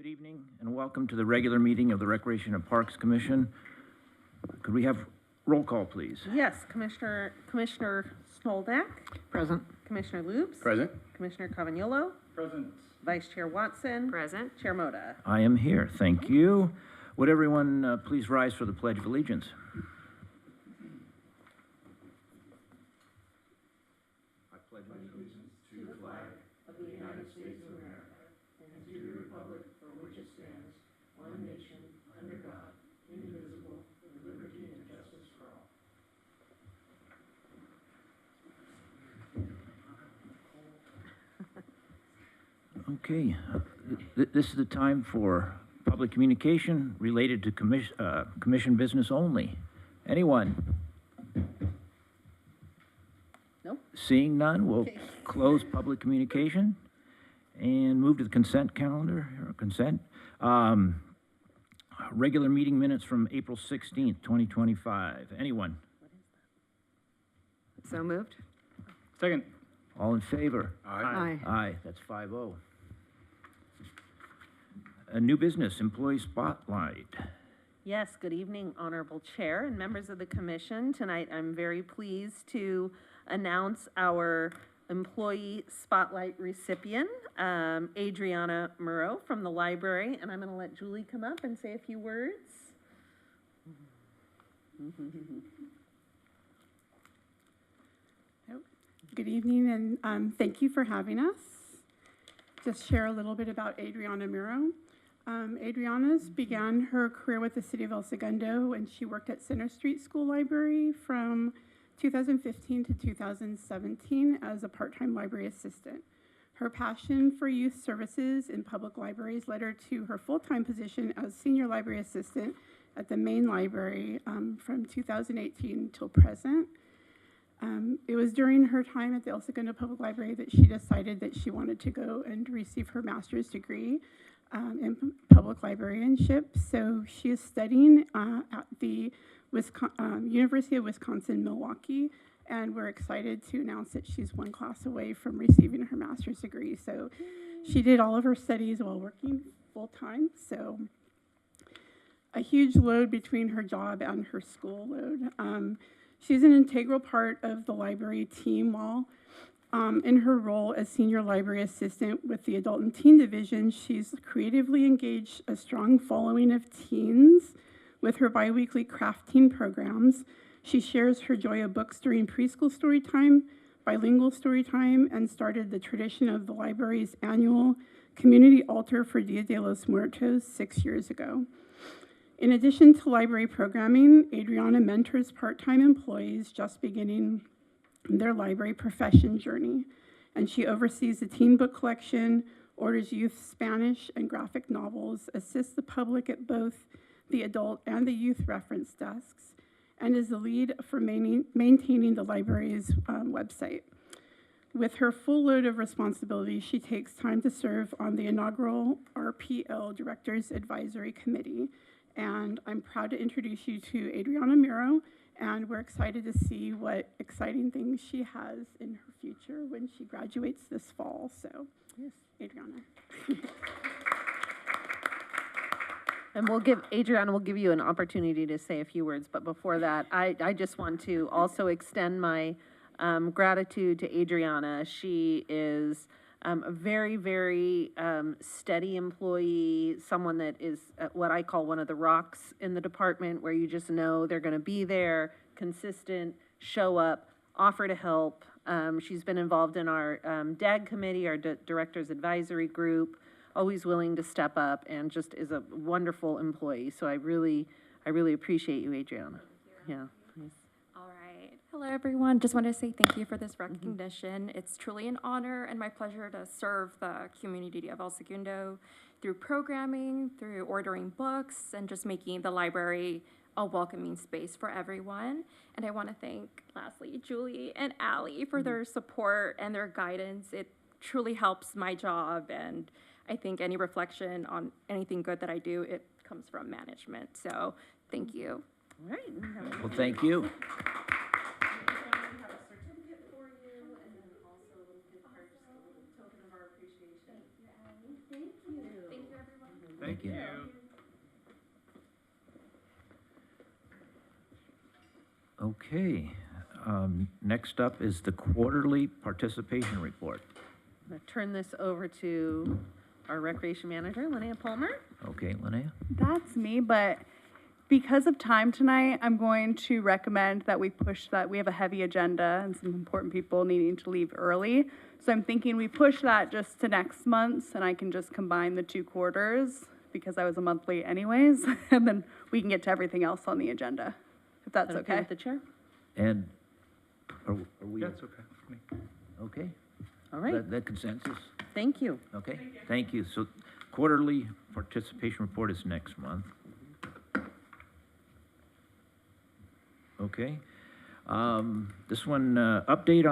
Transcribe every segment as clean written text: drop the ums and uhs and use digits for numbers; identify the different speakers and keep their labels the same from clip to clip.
Speaker 1: Good evening and welcome to the regular meeting of the Recreation and Parks Commission. Could we have roll call, please?
Speaker 2: Yes, Commissioner Snoldak.
Speaker 3: Present.
Speaker 2: Commissioner Loops.
Speaker 4: Present.
Speaker 2: Commissioner Cavagnolo.
Speaker 4: Present.
Speaker 2: Vice Chair Watson.
Speaker 3: Present.
Speaker 2: Chair Moda.
Speaker 1: I am here, thank you. Would everyone please rise for the Pledge of Allegiance? I pledge allegiance to the flag of the United States of America and to the republic for which it stands, one nation, under God, indivisible, with liberty and justice for all. Okay, this is the time for public communication related to commission business only. Anyone?
Speaker 2: Nope.
Speaker 1: Seeing none, we'll
Speaker 2: Okay.
Speaker 1: close public communication and move to the consent calendar, or consent. Regular meeting minutes from April 16th, 2025. Anyone?
Speaker 3: So moved.
Speaker 4: Second.
Speaker 1: All in favor?
Speaker 3: Aye.
Speaker 1: Aye, that's 5-0. A new business, employee spotlight.
Speaker 2: Yes, good evening, Honorable Chair and members of the Commission. Tonight, I'm very pleased to announce our employee spotlight recipient, Adriana Murrow from the library, and I'm going to let Julie come up and say a few words.
Speaker 5: Good evening, and thank you for having us. Just share a little bit about Adriana Murrow. Adriana's began her career with the City of El Segundo, and she worked at Center Street School Library from 2015 to 2017 as a part-time library assistant. Her passion for youth services in public libraries led her to her full-time position as senior library assistant at the main library from 2018 till present. It was during her time at the El Segundo Public Library that she decided that she wanted to go and receive her master's degree in public librarianship. So she is studying at the University of Wisconsin-Milwaukee, and we're excited to announce that she's one class away from receiving her master's degree. So she did all of her studies while working full-time, so a huge load between her job and her school load. She's an integral part of the library team while in her role as senior library assistant with the Adult and Teen Division. She's creatively engaged a strong following of teens with her biweekly craft teen programs. She shares her joy of books during preschool story time, bilingual story time, and started the tradition of the library's annual community altar for Dia de los Muertos 6 years ago. In addition to library programming, Adriana mentors part-time employees just beginning their library profession journey, and she oversees the teen book collection, orders youth Spanish and graphic novels, assists the public at both the adult and the youth reference desks, and is the lead for maintaining the library's website. With her full load of responsibility, she takes time to serve on the inaugural RPL Directors Advisory Committee. And I'm proud to introduce you to Adriana Murrow, and we're excited to see what exciting things she has in her future when she graduates this fall. So, yes, Adriana.
Speaker 2: And Adriana will give you an opportunity to say a few words, but before that, I just want to also extend my gratitude to Adriana. She is a very, very steady employee, someone that is what I call one of the rocks in the department, where you just know they're going to be there, consistent, show up, offer to help. She's been involved in our DAG committee, our Directors Advisory Group, always willing to step up, and just is a wonderful employee. So I really appreciate you, Adriana. Yeah.
Speaker 6: All right. Hello, everyone. Just wanted to say thank you for this recognition. It's truly an honor and my pleasure to serve the community of El Segundo through programming, through ordering books, and just making the library a welcoming space for everyone. And I want to thank, lastly, Julie and Allie for their support and their guidance. It truly helps my job, and I think any reflection on anything good that I do, it comes from management. So thank you.
Speaker 2: All right.
Speaker 1: Well, thank you.
Speaker 6: Thank you, everyone.
Speaker 3: Thank you. Okay, next up is the quarterly participation report.
Speaker 2: I'm going to turn this over to our recreation manager, Linnea Palmer.
Speaker 3: Okay, Linnea?
Speaker 4: That's me, but because of time tonight, I'm going to recommend that we push that. We have a heavy agenda and some important people needing to leave early. So I'm thinking we push that just to next month, and I can just combine the 2 quarters because I was a month late anyways, and then we can get to everything else on the agenda, if that's
Speaker 2: Is that
Speaker 4: okay.
Speaker 2: with the chair?
Speaker 3: And are we?
Speaker 7: That's okay for me.
Speaker 3: Okay,
Speaker 2: All right,
Speaker 3: that consensus?
Speaker 2: thank you.
Speaker 3: Okay, thank you. So quarterly participation report is next month. Okay. This one, update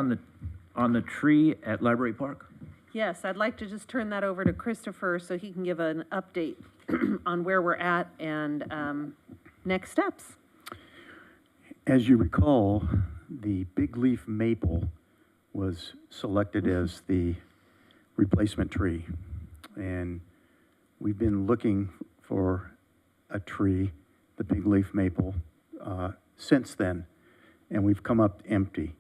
Speaker 3: on the tree at Library Park?
Speaker 2: Yes, I'd like to just turn that over to Christopher so he can give an update on where we're at and next steps.
Speaker 8: As you recall, the big leaf maple was selected as the replacement tree. And we've been looking for a tree, the big leaf maple, since then, and we've come up empty.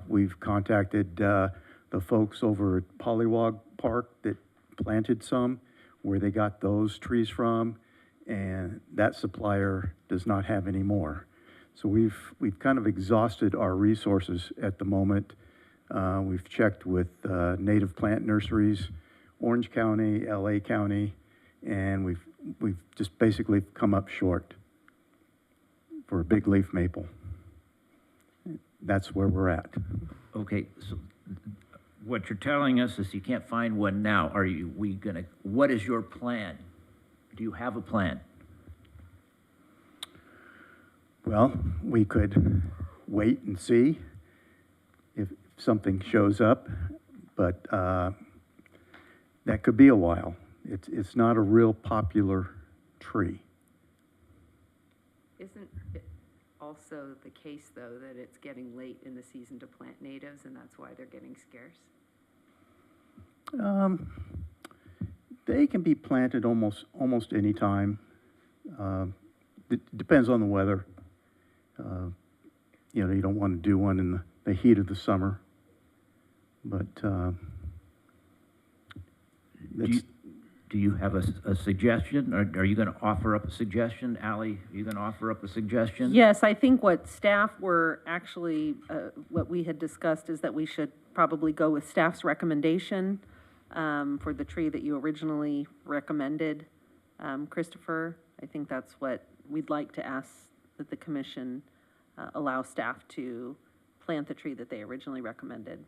Speaker 8: We've contacted the folks over at Pollywog Park that planted some, where they got those trees from, and that supplier does not have any more. So we've kind of exhausted our resources at the moment. We've checked with native plant nurseries, Orange County, LA County, and we've just basically come up short for a big leaf maple. That's where we're at.
Speaker 3: Okay, so what you're telling us is you can't find one now. What is your plan? Do you have a plan?
Speaker 8: Well, we could wait and see if something shows up, but that could be a while. It's not a real popular tree.
Speaker 1: Isn't it also the case, though, that it's getting late in the season to plant natives, and that's why they're getting scarce?
Speaker 8: They can be planted almost any time. It depends on the weather. You don't want to do one in the heat of the summer, but
Speaker 3: Do you have a suggestion, or are you going to offer up a suggestion? Ally, are you going to offer up a suggestion?
Speaker 2: Yes, I think what staff were actually, what we had discussed is that we should probably go with staff's recommendation for the tree that you originally recommended. Christopher, I think that's what we'd like to ask, that the commission allow staff to plant the tree that they originally recommended.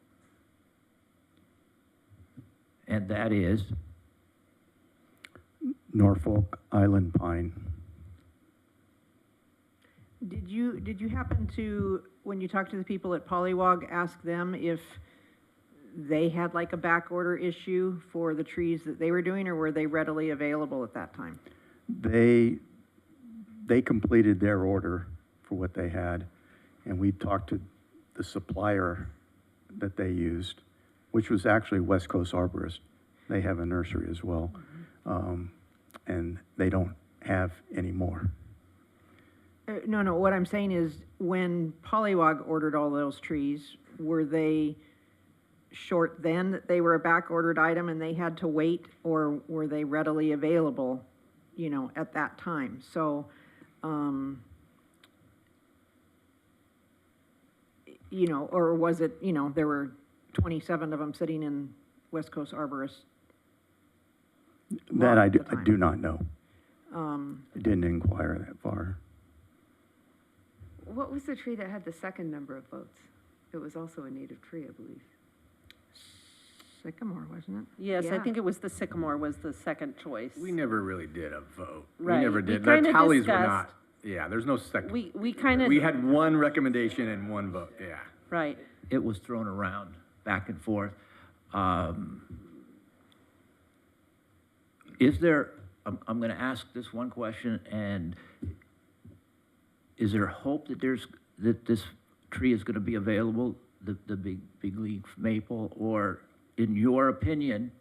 Speaker 3: And that is?
Speaker 8: Norfolk Island pine.
Speaker 9: Did you happen to, when you talked to the people at Pollywog, ask them if they had like a back order issue for the trees that they were doing, or were they readily available at that time?
Speaker 8: They completed their order for what they had, and we talked to the supplier that they used, which was actually West Coast Arborist. They have a nursery as well, and they don't have any more.
Speaker 9: No, what I'm saying is, when Pollywog ordered all those trees, were they short then that they were a back ordered item and they had to wait, or were they readily available, at that time? So, or was it, there were 27 of them sitting in West Coast Arborist?
Speaker 8: That I
Speaker 9: at the
Speaker 8: do
Speaker 9: time?
Speaker 8: not know. I didn't inquire that far.
Speaker 1: What was the tree that had the second number of votes? It was also a native tree, I believe.
Speaker 9: Sycamore, wasn't it?
Speaker 2: Yes, I
Speaker 9: Yeah.
Speaker 2: think it was the sycamore was the second choice.
Speaker 7: We never really did a vote.
Speaker 2: Right.
Speaker 7: We never
Speaker 2: We
Speaker 7: did. Their
Speaker 2: kinda
Speaker 7: tallies were
Speaker 2: discussed-
Speaker 7: not, yeah, there's no second.
Speaker 2: We kind of,
Speaker 7: We had one recommendation and one vote, yeah.
Speaker 2: right.
Speaker 3: It was thrown around back and forth. Is there, I'm going to ask this one question, and is there hope that that this tree is going to be available, the big leaf maple, or in your opinion,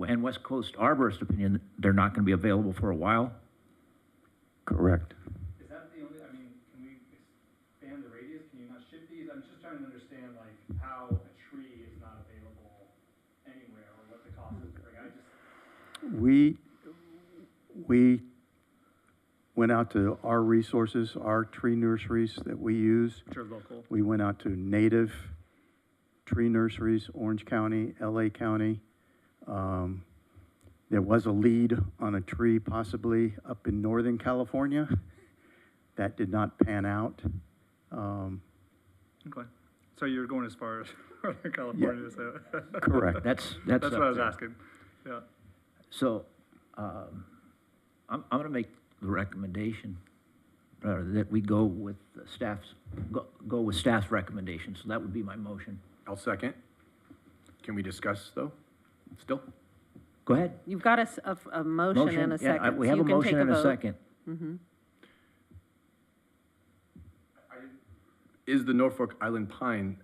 Speaker 3: and West Coast Arborist opinion, they're not gonna be available for a while?
Speaker 8: Correct.
Speaker 10: Is that the only, I mean, can we expand the radius? Can you not ship these? I'm just trying to understand, like, how a tree is not available anywhere, or what the cost is to bring. I just,
Speaker 8: We went out to our resources, our tree nurseries that we use.
Speaker 10: which are local.
Speaker 8: We went out to native tree nurseries, Orange County, LA County. There was a lead on a tree possibly up in Northern California. That did not pan out.
Speaker 10: Okay. So you're going as far as Northern California, so.
Speaker 8: Correct.
Speaker 3: That's
Speaker 10: That's
Speaker 3: up
Speaker 10: what I was
Speaker 3: there.
Speaker 10: asking. Yeah.
Speaker 3: So, I'm gonna make the recommendation, that we go with the staff's, go with staff's recommendation, so that would be my motion.
Speaker 7: I'll second. Can we discuss, though, still?
Speaker 3: Go ahead.
Speaker 2: You've got a motion and a
Speaker 3: Yeah,
Speaker 2: second,
Speaker 3: we
Speaker 2: so
Speaker 3: have
Speaker 2: you
Speaker 3: a
Speaker 2: can take
Speaker 3: motion
Speaker 2: a
Speaker 3: and a
Speaker 2: vote.
Speaker 3: second.
Speaker 7: Is the Norfolk Island pine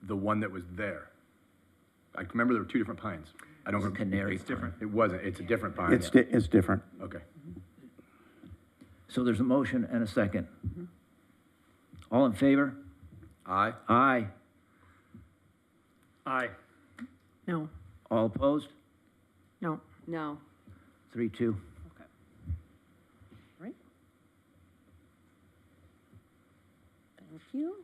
Speaker 7: the one that was there? I remember there were two different pines. I don't.
Speaker 3: It's a canary
Speaker 7: It's
Speaker 3: pine.
Speaker 7: different. It wasn't. It's a different pine.
Speaker 8: It's different.
Speaker 7: Okay.
Speaker 3: So there's a motion and a second. All in favor?
Speaker 7: Aye.
Speaker 3: Aye.
Speaker 10: Aye.
Speaker 9: No,
Speaker 3: All opposed?
Speaker 9: no.
Speaker 1: No.
Speaker 3: 3-2.
Speaker 2: Right. Thank you.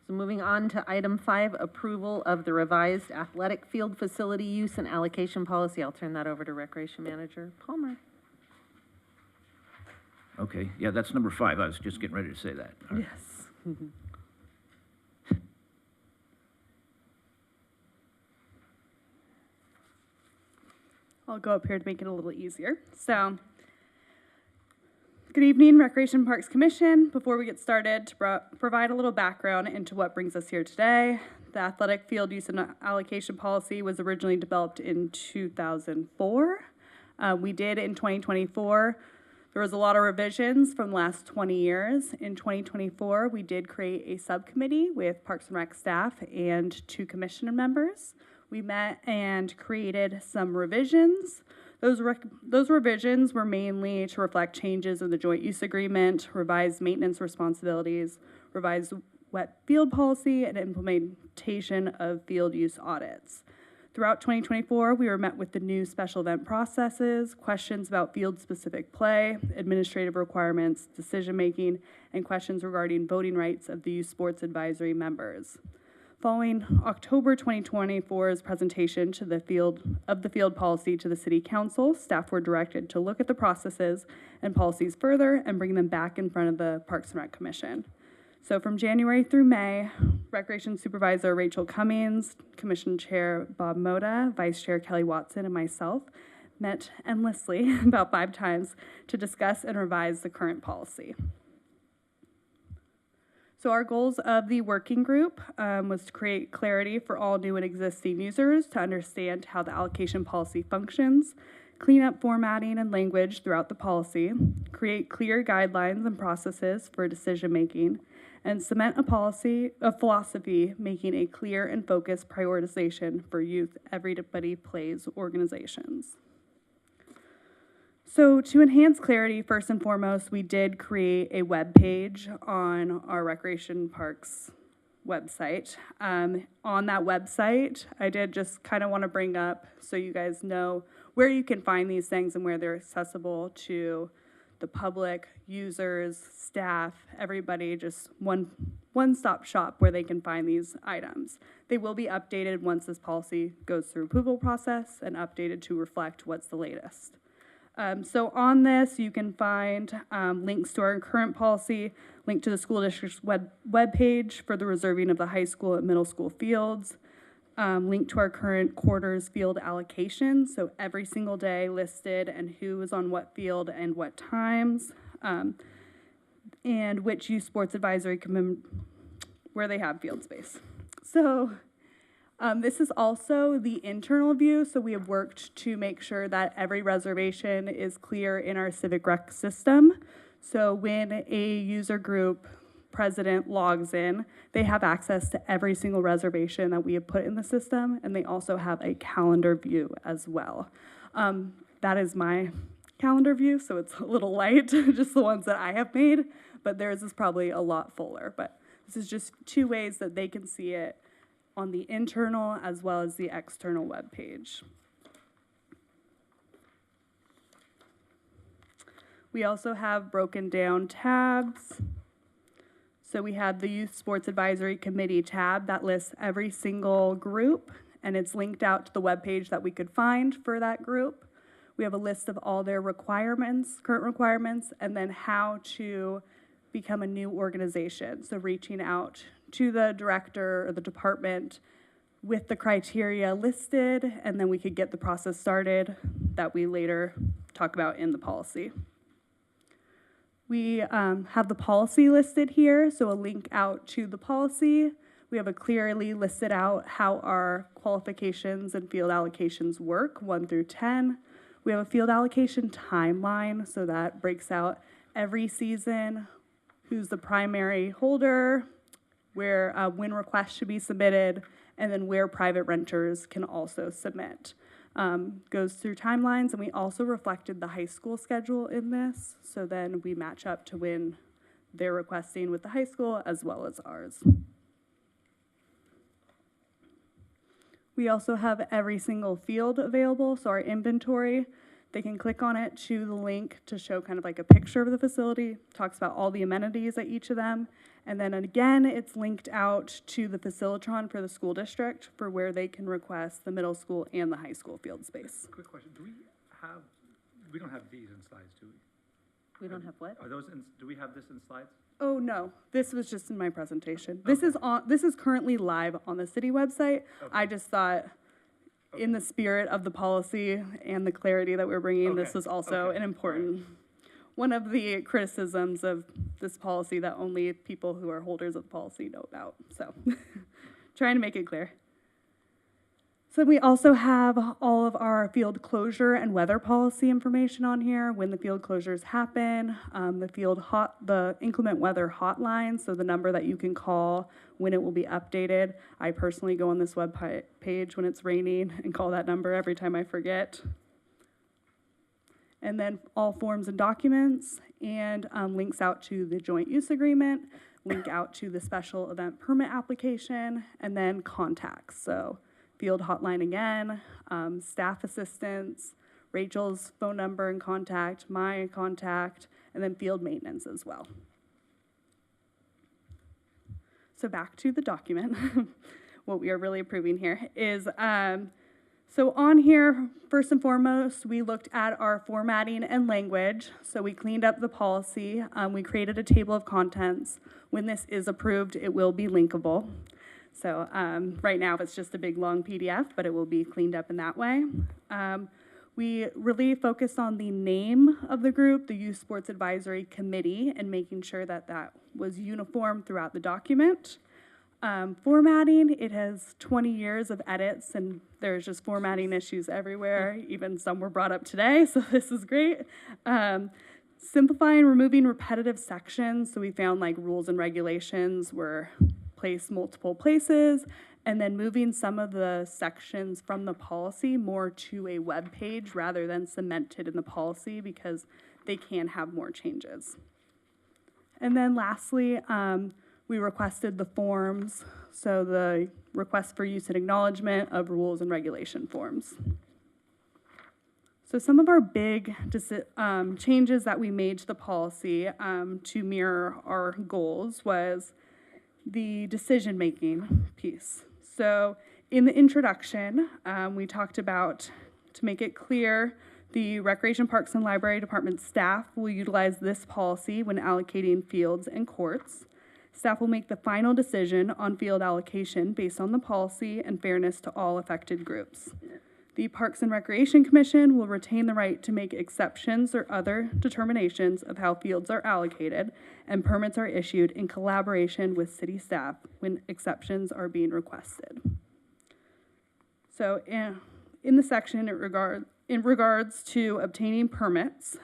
Speaker 2: So moving on to item 5, approval of the revised athletic field facility use and allocation policy. I'll turn that over to Recreation Manager Palmer.
Speaker 3: Okay, yeah, that's number 5. I was just getting ready to say that. All right.
Speaker 2: Yes.
Speaker 4: I'll go up here to make it a little easier. So, good evening, Recreation Parks Commission. Before we get started, to provide a little background into what brings us here today. The athletic field use and allocation policy was originally developed in 2004. We did in 2024. There was a lot of revisions from the last 20 years. In 2024, we did create a subcommittee with Parks and Rec staff and 2 commissioner members. We met and created some revisions. Those revisions were mainly to reflect changes in the joint use agreement, revised maintenance responsibilities, revised wet field policy, and implementation of field use audits. Throughout 2024, we were met with the new special event processes, questions about field-specific play, administrative requirements, decision-making, and questions regarding voting rights of the youth sports advisory members. Following October 2024's presentation to the field policy to the City Council, staff were directed to look at the processes and policies further and bring them back in front of the Parks and Rec Commission. So from January through May, Recreation Supervisor Rachel Cummings, Commission Chair Bob Moda, Vice Chair Kelly Watson, and myself met endlessly about 5 times to discuss and revise the current policy. So our goals of the working group was to create clarity for all new and existing users to understand how the allocation policy functions, clean up formatting and language throughout the policy, create clear guidelines and processes for decision-making, and cement a philosophy making a clear and focused prioritization for youth everybody plays organizations. So to enhance clarity, first and foremost, we did create a web page on our Recreation Parks website. On that website, I did just kind of want to bring up so you guys know where you can find these things and where they're accessible to the public, users, staff, everybody, just one-stop shop where they can find these items. They will be updated once this policy goes through approval process and updated to reflect what's the latest. So on this, you can find links to our current policy, link to the school district's web page for the reserving of the high school and middle school fields, link to our current quarters field allocation, so every single day listed and who is on what field and what times, and which youth sports advisory where they have field space. So this is also the internal view, so we have worked to make sure that every reservation is clear in our Civic Rec system. So when a user group president logs in, they have access to every single reservation that we have put in the system, and they also have a calendar view as well. That is my calendar view, so it's a little light, just the ones that I have made, but theirs is probably a lot fuller. But this is just 2 ways that they can see it on the internal as well as the external web page. We also have broken down tabs. So we have the Youth Sports Advisory Committee tab that lists every single group, and it's linked out to the webpage that we could find for that group. We have a list of all their requirements, current requirements, and then how to become a new organization. So reaching out to the director or the department with the criteria listed, and then we could get the process started that we later talk about in the policy. We have the policy listed here, so a link out to the policy. We have a clearly listed out how our qualifications and field allocations work, 1 through 10. We have a field allocation timeline, so that breaks out every season, who's the primary holder, where when requests should be submitted, and then where private renters can also submit. Goes through timelines, and we also reflected the high school schedule in this, so then we match up to when they're requesting with the high school as well as ours. We also have every single field available, so our inventory, they can click on it to the link to show kind of like a picture of the facility, talks about all the amenities at each of them, and then again, it's linked out to the Facilitron for the school district for where they can request the middle school and the high school field space.
Speaker 10: Quick question, we don't have these in slides, do we?
Speaker 2: We don't have what?
Speaker 10: Are those do we have this in slides?
Speaker 4: Oh, no, this was just in my presentation. This is currently live on the city website.
Speaker 10: Okay.
Speaker 4: I just thought, in the spirit of the policy and the clarity that we're bringing, this
Speaker 10: Okay.
Speaker 4: was also
Speaker 10: Okay.
Speaker 4: an important, one of the criticisms of this policy that only people who are holders of the policy know about. So, trying to make it clear. So we also have all of our field closure and weather policy information on here, when the field closures happen, the inclement weather hotline, so the number that you can call when it will be updated. I personally go on this web page when it's raining and call that number every time I forget. And then all forms and documents, and links out to the joint use agreement, link out to the special event permit application, and then contacts. So field hotline again, staff assistance, Rachel's phone number and contact, my contact, and then field maintenance as well. So back to the document. What we are really approving here is, so on here, first and foremost, we looked at our formatting and language. So we cleaned up the policy. We created a table of contents. When this is approved, it will be linkable. So right now it's just a big long PDF, but it will be cleaned up in that way. We really focused on the name of the group, the Youth Sports Advisory Committee, and making sure that that was uniform throughout the document. Formatting, it has 20 years of edits, and there's just formatting issues everywhere. Even some were brought up today, so this is great. Simplifying, removing repetitive sections. So we found like rules and regulations were placed multiple places, and then moving some of the sections from the policy more to a web page rather than cemented in the policy, because they can have more changes. And then lastly, we requested the forms, so the request for use and acknowledgement of rules and regulation forms. So some of our big changes that we made to the policy to mirror our goals was the decision-making piece. So in the introduction, we talked about, to make it clear, the Recreation Parks and Library Department staff will utilize this policy when allocating fields and courts. Staff will make the final decision on field allocation based on the policy and fairness to all affected groups. The Parks and Recreation Commission will retain the right to make exceptions or other determinations of how fields are allocated, and permits are issued in collaboration with city staff when exceptions are being requested. So in the section in regards to obtaining permits,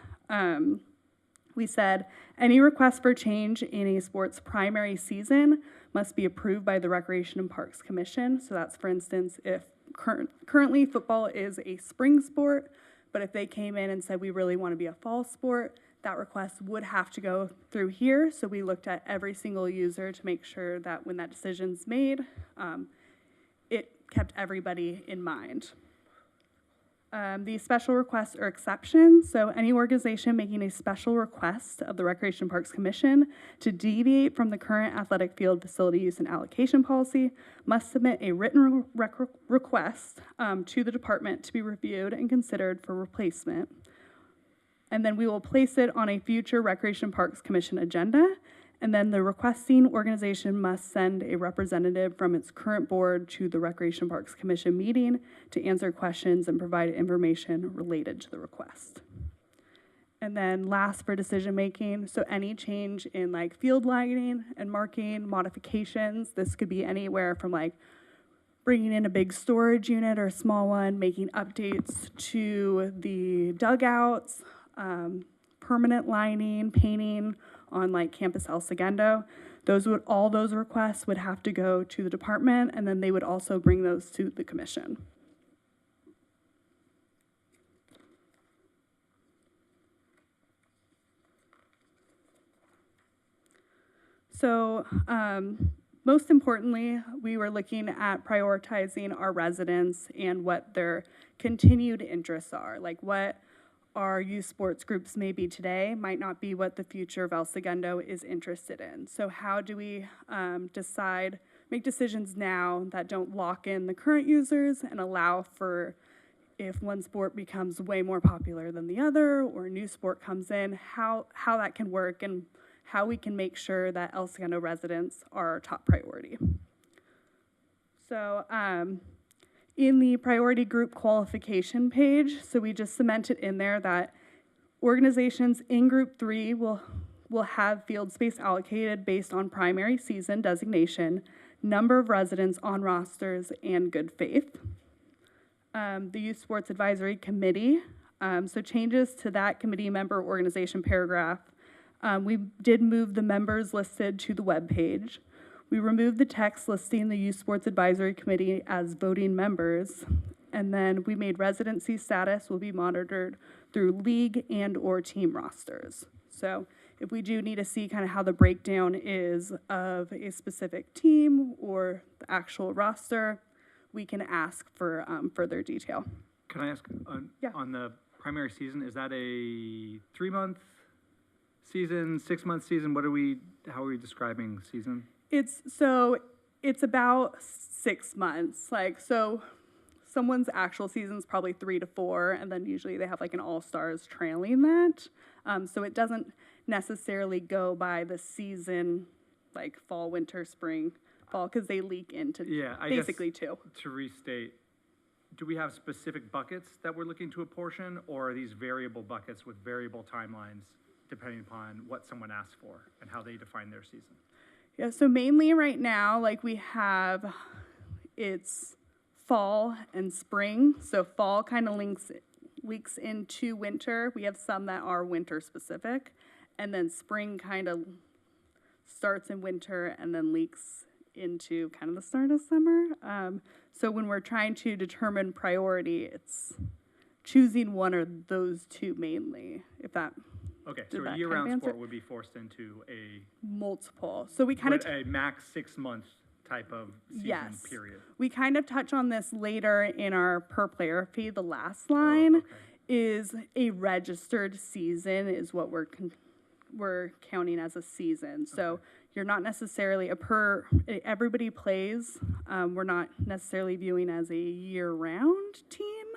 Speaker 4: we said any request for change in a sport's primary season must be approved by the Recreation and Parks Commission. So that's, for instance, if currently football is a spring sport, but if they came in and said we really want to be a fall sport, that request would have to go through here. So we looked at every single user to make sure that when that decision's made, it kept everybody in mind. These special requests are exceptions, so any organization making a special request of the Recreation and Parks Commission to deviate from the current athletic field facility use and allocation policy must submit a written request to the department to be reviewed and considered for replacement. And then we will place it on a future Recreation and Parks Commission agenda. And then the requesting organization must send a representative from its current board to the Recreation and Parks Commission meeting to answer questions and provide information related to the request. And then last, for decision making, so any change in like field lighting and marking, modifications, this could be anywhere from like bringing in a big storage unit or a small one, making updates to the dugouts, permanent lining, painting on like Campus El Segundo. All those requests would have to go to the department, and then they would also bring those to the commission. So most importantly, we were looking at prioritizing our residents and what their continued interests are, like what our youth sports groups may be today might not be what the future of El Segundo is interested in. So how do we make decisions now that don't lock in the current users and allow for, if one sport becomes way more popular than the other or a new sport comes in, how that can work and how we can make sure that El Segundo residents are our top priority. So in the priority group qualification page, so we just cemented in there that organizations in group 3 will have field space allocated based on primary season designation, number of residents on rosters, and good faith. The Youth Sports Advisory Committee, so changes to that committee member organization paragraph. We did move the members listed to the web page. We removed the text listing the Youth Sports Advisory Committee as voting members, and then we made residency status will be monitored through league and or team rosters. So if we do need to see kind of how the breakdown is of a specific team or the actual roster, we can ask for further detail.
Speaker 10: Can I ask, on the primary season, is that a 3-month season, 6-month season? How are we describing season?
Speaker 4: It's about 6 months. Like, so someone's actual season's probably 3 to 4, and then usually they have like an all-stars trailing that. So it doesn't necessarily go by the season, like fall, winter, spring, fall, because they leak into basically 2.
Speaker 10: To restate, do we have specific buckets that we're looking to apportion, or are these variable buckets with variable timelines depending upon what someone asks for and how they define their season?
Speaker 4: Yeah, so mainly right now, like it's fall and spring. So fall kind of leaks into winter. We have some that are winter specific. And then spring kind of starts in winter and then leaks into kind of the start of summer. So when we're trying to determine priority, it's choosing one or those two mainly, if that.
Speaker 10: Okay, so a year-round sport would be forced into a
Speaker 4: multiple. So we kind of
Speaker 10: a max 6 month type of season period.
Speaker 4: We kind of touch on this later in our per player fee. The last line is a registered season is what we're counting as a season. So you're not necessarily everybody plays. We're not necessarily viewing as a year-round team.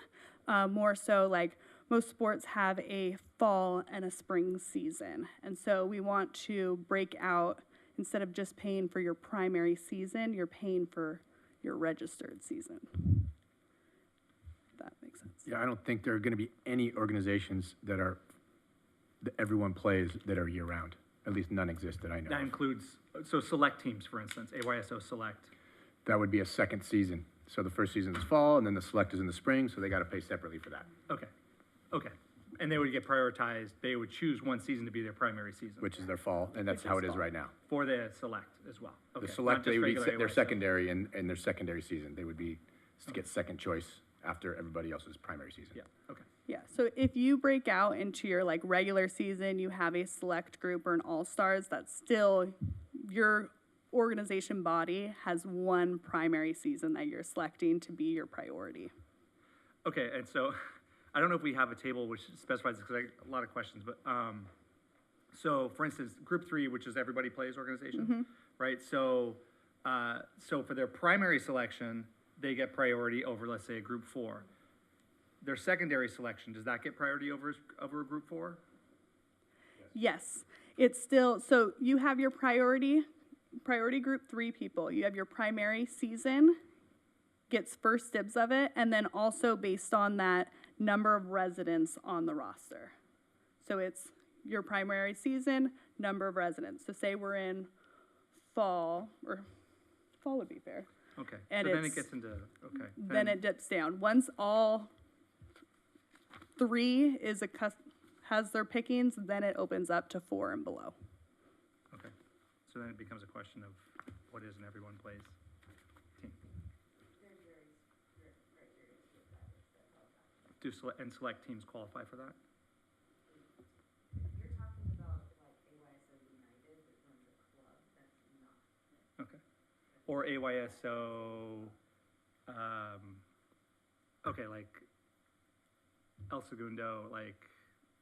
Speaker 4: More so like most sports have a fall and a spring season. And so we want to break out, instead of just paying for your primary season, you're paying for your registered season. If that makes sense.
Speaker 7: Yeah, I don't think there are going to be any organizations that everyone plays that are year-round. At least none exist that I know
Speaker 10: That
Speaker 7: of.
Speaker 10: includes, so select teams, for instance, AYSO Select.
Speaker 7: That would be a second season. So the first season is fall, and then the select is in the spring, so they got to pay separately for that.
Speaker 10: Okay. And they would get prioritized, they would choose one season to be their primary season.
Speaker 7: Which is their fall, and that's
Speaker 10: Which
Speaker 7: how
Speaker 10: is
Speaker 7: it is
Speaker 10: fall.
Speaker 7: right now.
Speaker 10: For the select as well.
Speaker 7: The
Speaker 10: Okay, not
Speaker 7: select,
Speaker 10: just
Speaker 7: they would be,
Speaker 10: regular
Speaker 7: their
Speaker 10: AYSO.
Speaker 7: secondary and their secondary season, they would be, to get second choice after everybody else's primary season.
Speaker 10: Yeah, okay.
Speaker 4: Yeah, so if you break out into your like regular season, you have a select group or an all-stars, that's still, your organization body has one primary season that you're selecting to be your priority.
Speaker 10: Okay, and so, I don't know if we have a table which specifies this, because I get a lot of questions, but, so, for instance, Group 3, which is everybody plays organization, right? So, so for their primary selection, they get priority over, let's say, a Group 4. Their secondary selection, does that get priority over a Group 4?
Speaker 4: Yes, it's still, so you have your priority group 3 people. You have your primary season, gets first dibs of it, and then also based on that number of residents on the roster. So it's your primary season, number of residents. So say we're in fall, or fall would be fair.
Speaker 10: Okay,
Speaker 4: And
Speaker 10: so then it
Speaker 4: it's-
Speaker 10: gets into, okay.
Speaker 4: Then it dips down. Once all 3 is has their pickings, then it opens up to 4 and below.
Speaker 10: Okay, so then it becomes a question of what is and everyone plays team. Do select teams qualify for that?
Speaker 1: You're talking about like AYSO United that runs a club, that's not.
Speaker 10: Okay. Or AYSO, okay, like El Segundo, like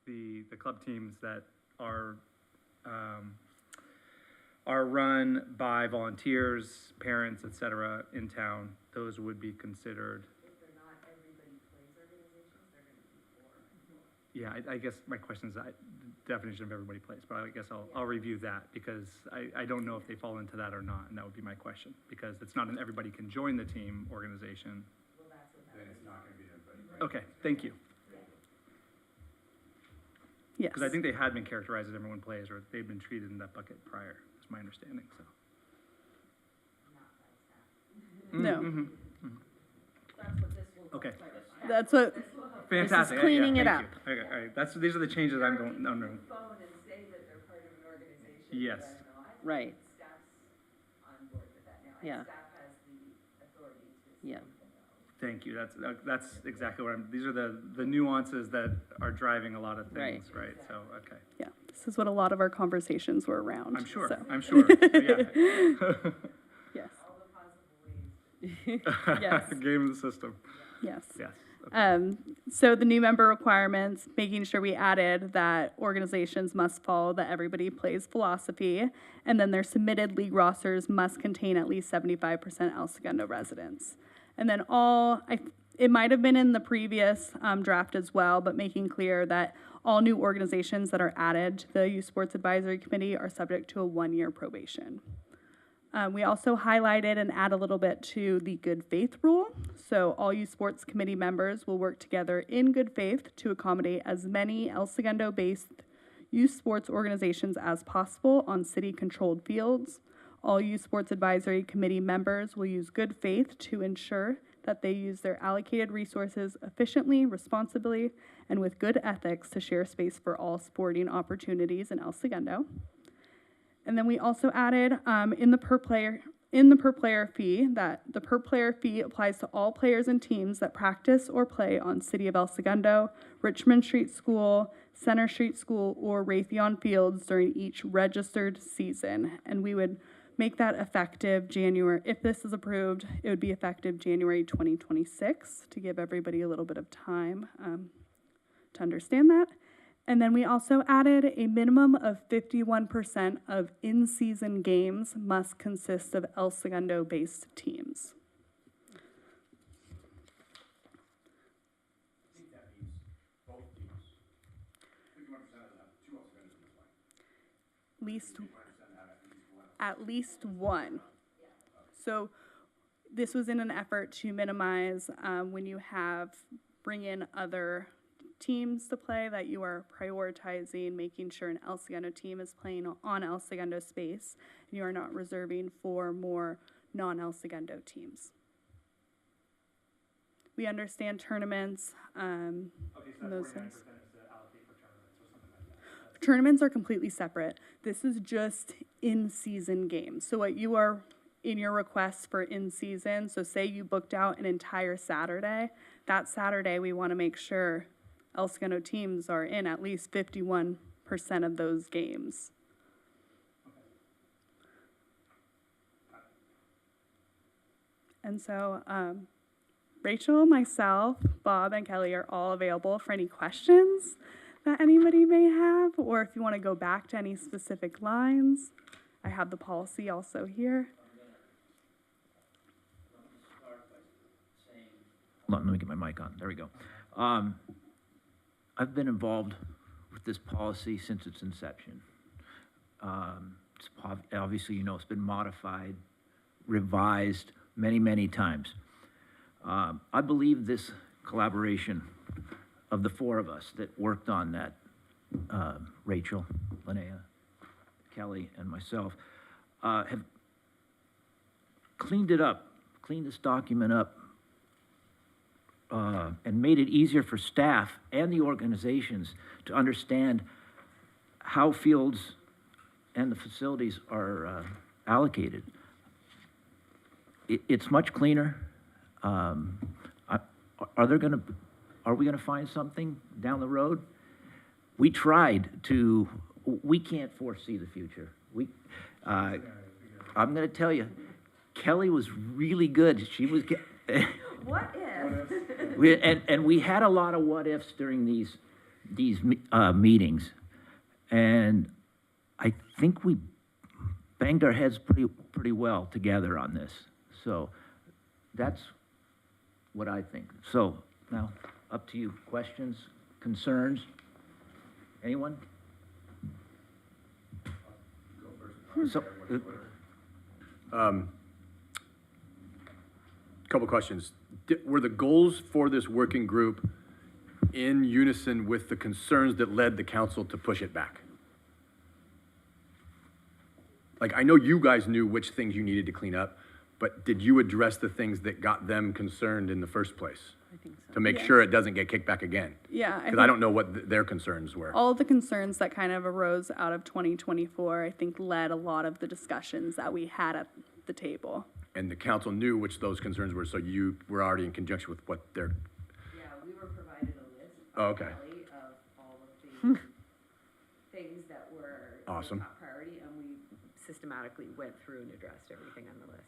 Speaker 10: the club teams that are run by volunteers, parents, et cetera, in town, those would be considered.
Speaker 1: If they're not everybody plays organizations, they're gonna be 4.
Speaker 10: Yeah, I guess my question is the definition of everybody plays, but I guess I'll review that because I don't know if they fall into that or not, and that would be my question, because it's not an everybody can join the team organization.
Speaker 1: Well, that's what
Speaker 7: Then it's not gonna be everybody.
Speaker 10: Okay, thank you.
Speaker 4: Yes.
Speaker 10: Because I think they had been characterized as everyone plays, or they'd been treated in that bucket prior, is my understanding, so.
Speaker 4: No.
Speaker 10: Mhm.
Speaker 1: That's what this will.
Speaker 10: Okay,
Speaker 4: That's what,
Speaker 10: fantastic. Yeah,
Speaker 2: cleaning it
Speaker 10: thank you. Okay, all right, these are the changes I'm going, no, no,
Speaker 1: Phone and say that they're part of an organization.
Speaker 10: Yes.
Speaker 1: They're not.
Speaker 2: Right.
Speaker 1: Staff's on board with that now.
Speaker 2: Yeah.
Speaker 1: And staff has the authority to.
Speaker 2: Yeah.
Speaker 10: thank you, that's exactly what these are the nuances that are driving a lot of things, right, so, okay.
Speaker 4: yeah, this is what a lot of our conversations were around.
Speaker 10: I'm sure,
Speaker 4: so,
Speaker 10: I'm sure, yeah.
Speaker 4: yes,
Speaker 1: All the possible ways.
Speaker 4: Yes.
Speaker 10: Game the system,
Speaker 4: yes.
Speaker 10: yes.
Speaker 4: So the new member requirements, making sure we added that organizations must follow the Everybody Plays philosophy, and then their submitted league rosters must contain at least 75% El Segundo residents. And then it might have been in the previous draft as well, but making clear that all new organizations that are added to the Youth Sports Advisory Committee are subject to a 1-year probation. We also highlighted and add a little bit to the good faith rule. So all youth sports committee members will work together in good faith to accommodate as many El Segundo-based youth sports organizations as possible on city-controlled fields. All youth sports advisory committee members will use good faith to ensure that they use their allocated resources efficiently, responsibly, and with good ethics to share space for all sporting opportunities in El Segundo. And then we also added in the per player fee that the per player fee applies to all players and teams that practice or play on City of El Segundo, Richmond Street School, Center Street School, or Raytheon Fields during each registered season. And we would make that effective January, if this is approved, it would be effective January 2026 to give everybody a little bit of time to understand that. And then we also added a minimum of 51% of in-season games must consist of El Segundo-based teams.
Speaker 7: I think that means both teams. 51% of the 2 El Segundos in the play.
Speaker 4: Least,
Speaker 7: 51% have at least one.
Speaker 4: at least one. So this was in an effort to minimize when you bring in other teams to play, that you are prioritizing making sure an El Segundo team is playing on El Segundo space, and you are not reserving for more non-El Segundo teams. We understand tournaments,
Speaker 10: Okay, so
Speaker 4: Those
Speaker 10: that 49%
Speaker 4: things.
Speaker 10: is the allocation
Speaker 4: tournaments are completely separate. This is just in-season games. So what you are in your requests for in-season, so say you booked out an entire Saturday, that Saturday we want to make sure El Segundo teams are in at least 51% of those games. And so Rachel, myself, Bob, and Kelly are all available for any questions that anybody may have, or if you want to go back to any specific lines. I have the policy also here.
Speaker 3: Hold on, let me get my mic on. There we go. I've been involved with this policy since its inception. Obviously, you know, it's been modified, revised many, many times. I believe this collaboration of the four of us that worked on that, Rachel, Linnea, Kelly, and myself, have cleaned it up, cleaned this document up, and made it easier for staff and the organizations to understand how fields and the facilities are allocated. It's much cleaner. Are we gonna find something down the road? We can't foresee the future. I'm gonna tell you, Kelly was really good. She was.
Speaker 2: What if?
Speaker 3: We had a lot of what ifs during these meetings, and I think we banged our heads pretty well together on this. So that's what I think. So now up to you. Questions, concerns? Anyone? So,
Speaker 7: Couple questions. Were the goals for this working group in unison with the concerns that led the council to push it back? Like, I know you guys knew which things you needed to clean up, but did you address the things that got them concerned in the first place?
Speaker 4: I think so.
Speaker 7: To make sure it doesn't get kicked back again?
Speaker 4: Yeah.
Speaker 7: Because I don't know what their concerns were.
Speaker 4: All of the concerns that kind of arose out of 2024, I think, led a lot of the discussions that we had at the table.
Speaker 7: And the council knew which those concerns were, so you were already in conjunction with what their,
Speaker 1: Yeah, we were provided a list
Speaker 7: oh, okay.
Speaker 1: Kelly, of all of the things that were
Speaker 7: Awesome.
Speaker 1: top priority, and we systematically went through and addressed everything on the list.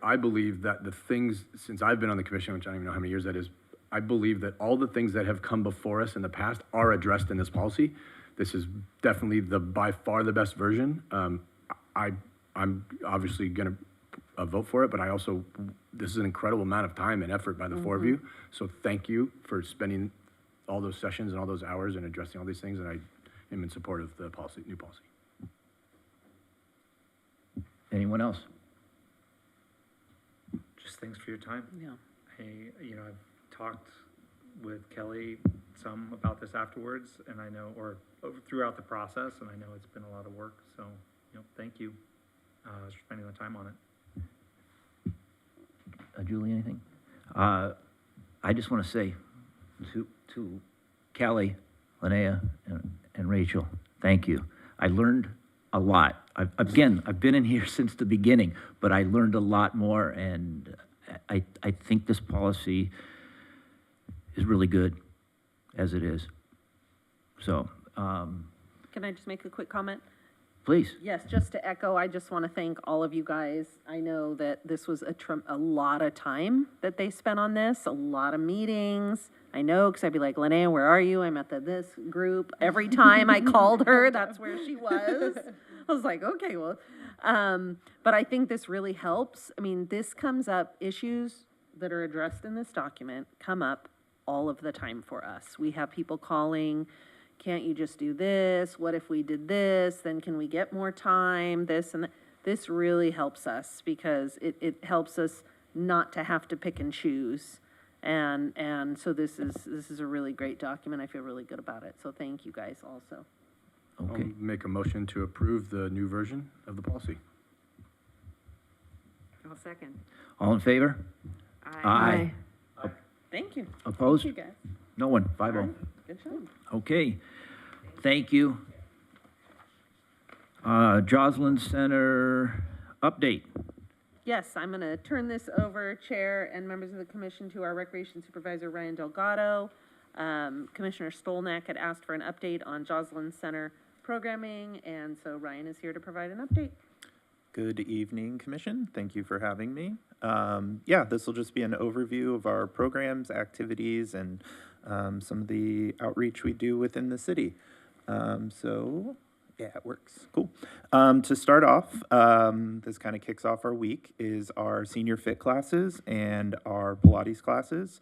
Speaker 7: I believe that the things, since I've been on the commission, which I don't even know how many years that is, I believe that all the things that have come before us in the past are addressed in this policy. This is definitely by far the best version. I'm obviously gonna vote for it, but this is an incredible amount of time and effort by the four of you. So thank you for spending all those sessions and all those hours and addressing all these things, and I am in support of the new policy.
Speaker 3: anyone else?
Speaker 11: Just thanks for your time.
Speaker 2: Yeah.
Speaker 11: I've talked with Kelly some about this afterwards, and I know, or throughout the process, and I know it's been a lot of work, so, thank you for spending the time on it.
Speaker 3: Julie, anything? I just want to say to Kelly, Linnea, and Rachel, thank you. I learned a lot. I've been in here since the beginning, but I learned a lot more, and I think this policy is really good as it is. So,
Speaker 2: Can I just make a quick comment?
Speaker 3: please.
Speaker 2: Yes, just to echo, I just want to thank all of you guys. I know that this was a lot of time that they spent on this, a lot of meetings. I know, because I'd be like, Linnea, where are you? I'm at this group. Every time I called her, that's where she was. I was like, okay, well. But I think this really helps. I mean, this comes up, issues that are addressed in this document come up all of the time for us. We have people calling, can't you just do this? What if we did this? Then can we get more time? This and that. This really helps us because it helps us not to have to pick and choose. And so this is a really great document. I feel really good about it. So thank you guys also.
Speaker 3: Okay.
Speaker 7: I'll make a motion to approve the new version of the policy.
Speaker 1: I'll second.
Speaker 3: All in favor? Aye.
Speaker 2: Thank you.
Speaker 3: Opposed?
Speaker 4: Thank you, guys.
Speaker 3: No one. 5-0.
Speaker 2: Good job.
Speaker 3: Okay. thank you. Joslin Center update.
Speaker 2: Yes, I'm going to turn this over, Chair and members of the commission, to our Recreation Supervisor, Ryan Delgado. Commissioner Stolnak had asked for an update on Joslin Center programming, and so Ryan is here to provide an update.
Speaker 12: Good evening, Commission. Thank you for having me. Yeah, this will just be an overview of our programs, activities, and some of the outreach we do within the city. Yeah, it works. Cool. To start off, this kind of kicks off our week, is our senior fit classes and our Pilates classes.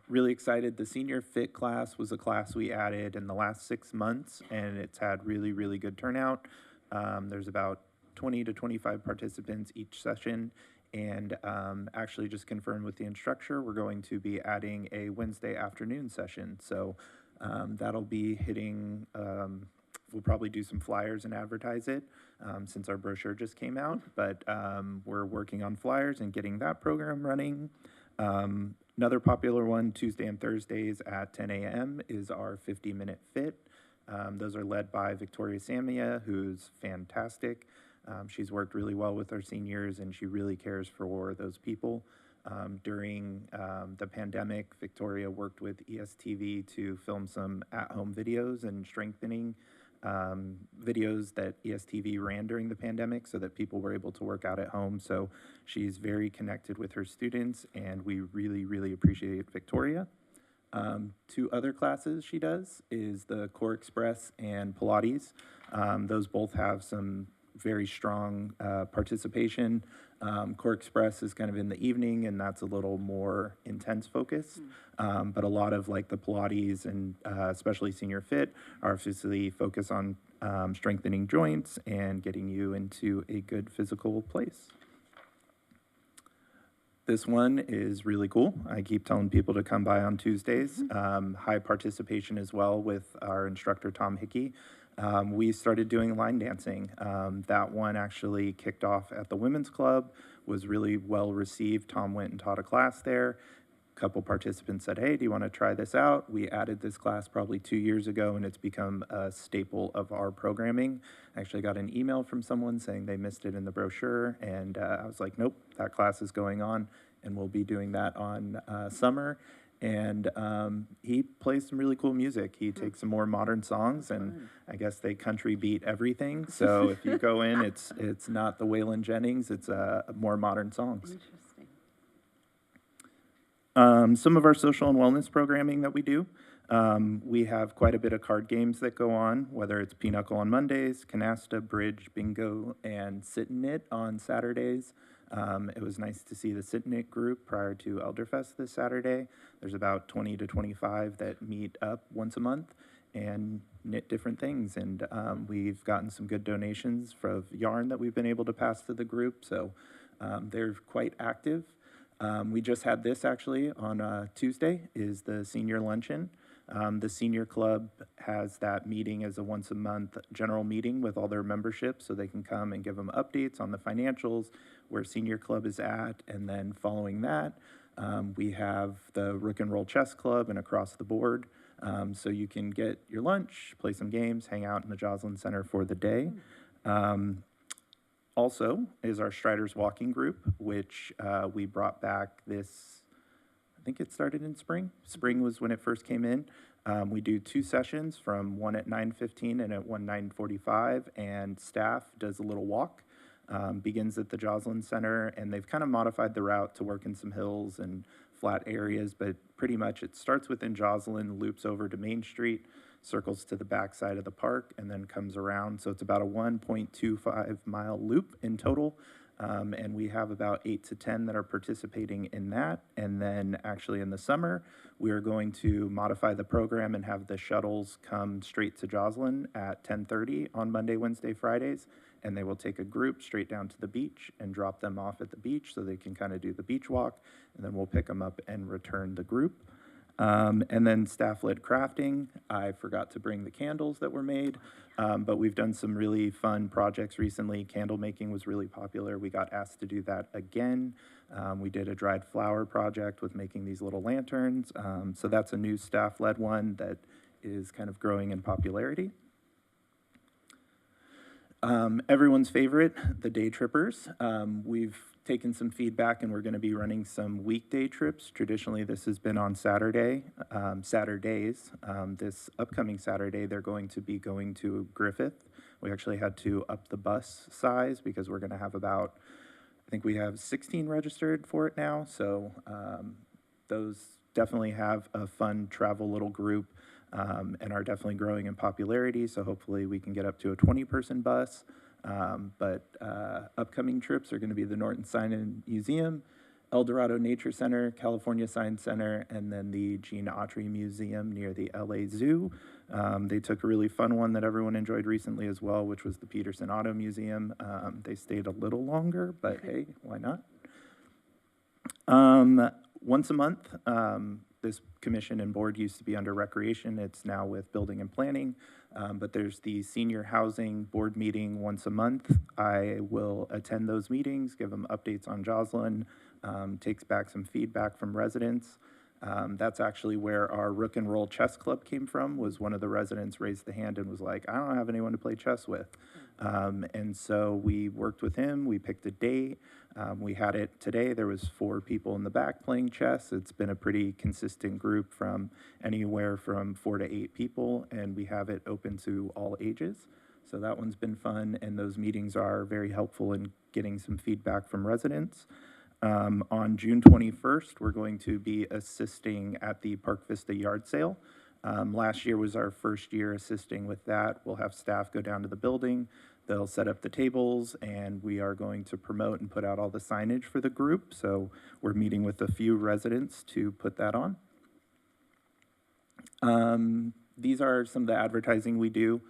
Speaker 12: Really excited. The senior fit class was a class we added in the last 6 months, and it's had really, really good turnout. There's about 20 to 25 participants each session, and actually just confirmed with the instructor, we're going to be adding a Wednesday afternoon session. So that'll be hitting, we'll probably do some flyers and advertise it since our brochure just came out, but we're working on flyers and getting that program running. Another popular one, Tuesday and Thursdays at 10 a.m. is our 50-minute fit. Those are led by Victoria Samia, who's fantastic. She's worked really well with our seniors, and she really cares for those people. During the pandemic, Victoria worked with ESTV to film some at-home videos and strengthening videos that ESTV ran during the pandemic so that people were able to work out at home. So she's very connected with her students, and we really, really appreciate Victoria. 2 other classes she does is the Core Express and Pilates. Those both have some very strong participation. Core Express is kind of in the evening, and that's a little more intense focus. But a lot of like the Pilates and especially Senior Fit are obviously focused on strengthening joints and getting you into a good physical place. This one is really cool. I keep telling people to come by on Tuesdays. High participation as well with our instructor, Tom Hickey. We started doing line dancing. That one actually kicked off at the Women's Club, was really well received. Tom went and taught a class there. A couple participants said, hey, do you want to try this out? We added this class probably 2 years ago, and it's become a staple of our programming. I actually got an email from someone saying they missed it in the brochure, and I was like, nope, that class is going on, and we'll be doing that on summer. And he plays some really cool music. He takes some more modern songs, and I guess they country beat everything. So if you go in, it's not the Waylon Jennings, it's more modern songs.
Speaker 2: Interesting.
Speaker 12: Some of our social and wellness programming that we do. We have quite a bit of card games that go on, whether it's Pinochle on Mondays, Canasta, Bridge, Bingo, and Sit and Knit on Saturdays. It was nice to see the Sit and Knit group prior to Elderfest this Saturday. There's about 20 to 25 that meet up once a month and knit different things. And we've gotten some good donations for yarn that we've been able to pass to the group. So they're quite active. We just had this actually on Tuesday is the senior luncheon. The senior club has that meeting as a once a month general meeting with all their membership, so they can come and give them updates on the financials, where senior club is at. And then following that, we have the Rook and Roll Chess Club and across the board. So you can get your lunch, play some games, hang out in the Joslin Center for the day. Also is our Striders Walking Group, which we brought back this, I think it started in spring. Spring was when it first came in. We do 2 sessions, from one at 9:15 and at 9:45, and staff does a little walk. Begins at the Joslin Center, and they've kind of modified the route to work in some hills and flat areas, but pretty much it starts within Joslin, loops over to Main Street, circles to the back side of the park, and then comes around. So it's about a 1.25 mile loop in total. And we have about 8 to 10 that are participating in that. And then actually in the summer, we are going to modify the program and have the shuttles come straight to Joslin at 10:30 on Monday, Wednesday, Fridays. And they will take a group straight down to the beach and drop them off at the beach so they can kind of do the beach walk. And then we'll pick them up and return the group. And then staff-led crafting. I forgot to bring the candles that were made, but we've done some really fun projects recently. Candle making was really popular. We got asked to do that again. We did a dried flower project with making these little lanterns. So that's a new staff-led one that is kind of growing in popularity. Everyone's favorite, the day trippers. We've taken some feedback and we're going to be running some weekday trips. Traditionally, this has been on Saturdays. This upcoming Saturday, they're going to be going to Griffith. We actually had to up the bus size because we're going to have about, I think we have 16 registered for it now. So those definitely have a fun travel little group. And are definitely growing in popularity, so hopefully we can get up to a 20-person bus. But upcoming trips are going to be the Norton Sign Museum, El Dorado Nature Center, California Science Center, and then the Gene Autry Museum near the LA Zoo. They took a really fun one that everyone enjoyed recently as well, which was the Peterson Auto Museum. They stayed a little longer, but hey, why not? Once a month, this commission and board used to be under recreation. It's now with building and planning, but there's the senior housing board meeting once a month. I will attend those meetings, give them updates on Joslyn, takes back some feedback from residents. That's actually where our Rook and Roll Chess Club came from, was one of the residents raised the hand and was like, I don't have anyone to play chess with. And so we worked with him, we picked a date. We had it today, there was 4 people in the back playing chess. It's been a pretty consistent group from anywhere from 4 to 8 people, and we have it open to all ages. So that one's been fun, and those meetings are very helpful in getting some feedback from residents. On June 21st, we're going to be assisting at the Park Vista yard sale. Last year was our first year assisting with that. We'll have staff go down to the building. They'll set up the tables, and we are going to promote and put out all the signage for the group. So we're meeting with a few residents to put that on. These are some of the advertising we do.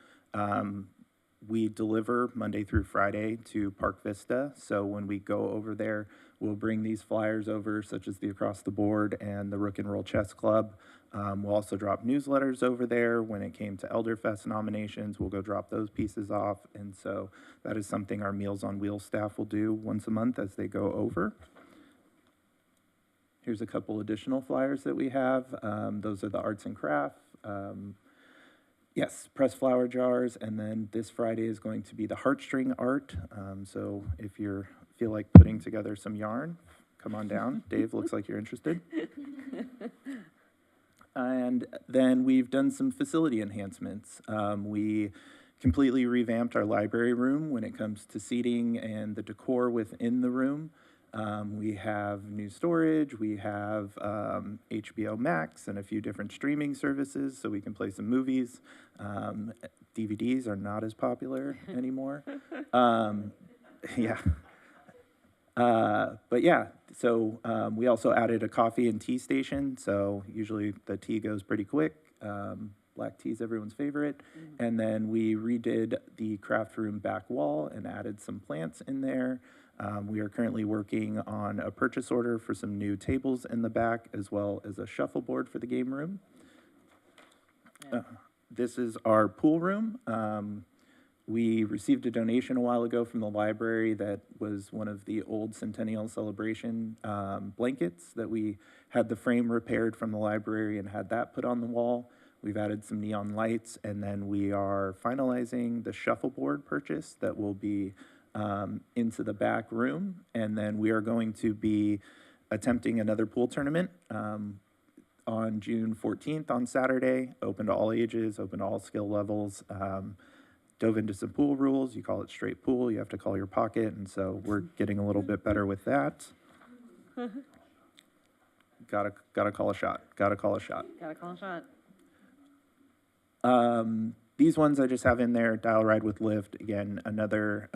Speaker 12: We deliver Monday through Friday to Park Vista. So when we go over there, we'll bring these flyers over, such as the Across the Board and the Rook and Roll Chess Club. We'll also drop newsletters over there. When it came to Elderfest nominations, we'll go drop those pieces off. And so that is something our Meals on Wheels staff will do once a month as they go over. Here's a couple additional flyers that we have. Those are the arts and craft. Yes, pressed flower jars. And then this Friday is going to be the heartstring art. So if you feel like putting together some yarn, come on down. Dave, looks like you're interested. And then we've done some facility enhancements. We completely revamped our library room when it comes to seating and the decor within the room. We have new storage, we have HBO Max and a few different streaming services so we can play some movies. DVDs are not as popular anymore. Yeah. But yeah, so we also added a coffee and tea station. So usually the tea goes pretty quick. Black tea is everyone's favorite. And then we redid the craft room back wall and added some plants in there. We are currently working on a purchase order for some new tables in the back, as well as a shuffleboard for the game room. This is our pool room. We received a donation a while ago from the library that was one of the old Centennial Celebration blankets that we had the frame repaired from the library and had that put on the wall. We've added some neon lights, and then we are finalizing the shuffleboard purchase that will be into the back room. And then we are going to be attempting another pool tournament on June 14th on Saturday, open to all ages, open to all skill levels. Dove into some pool rules. You call it straight pool. You have to call your pocket. And so we're getting a little bit better with that. Gotta call a shot. Gotta call a shot.
Speaker 2: Gotta call a shot.
Speaker 12: These ones I just have in there. Dial Ride with Lyft. Again, another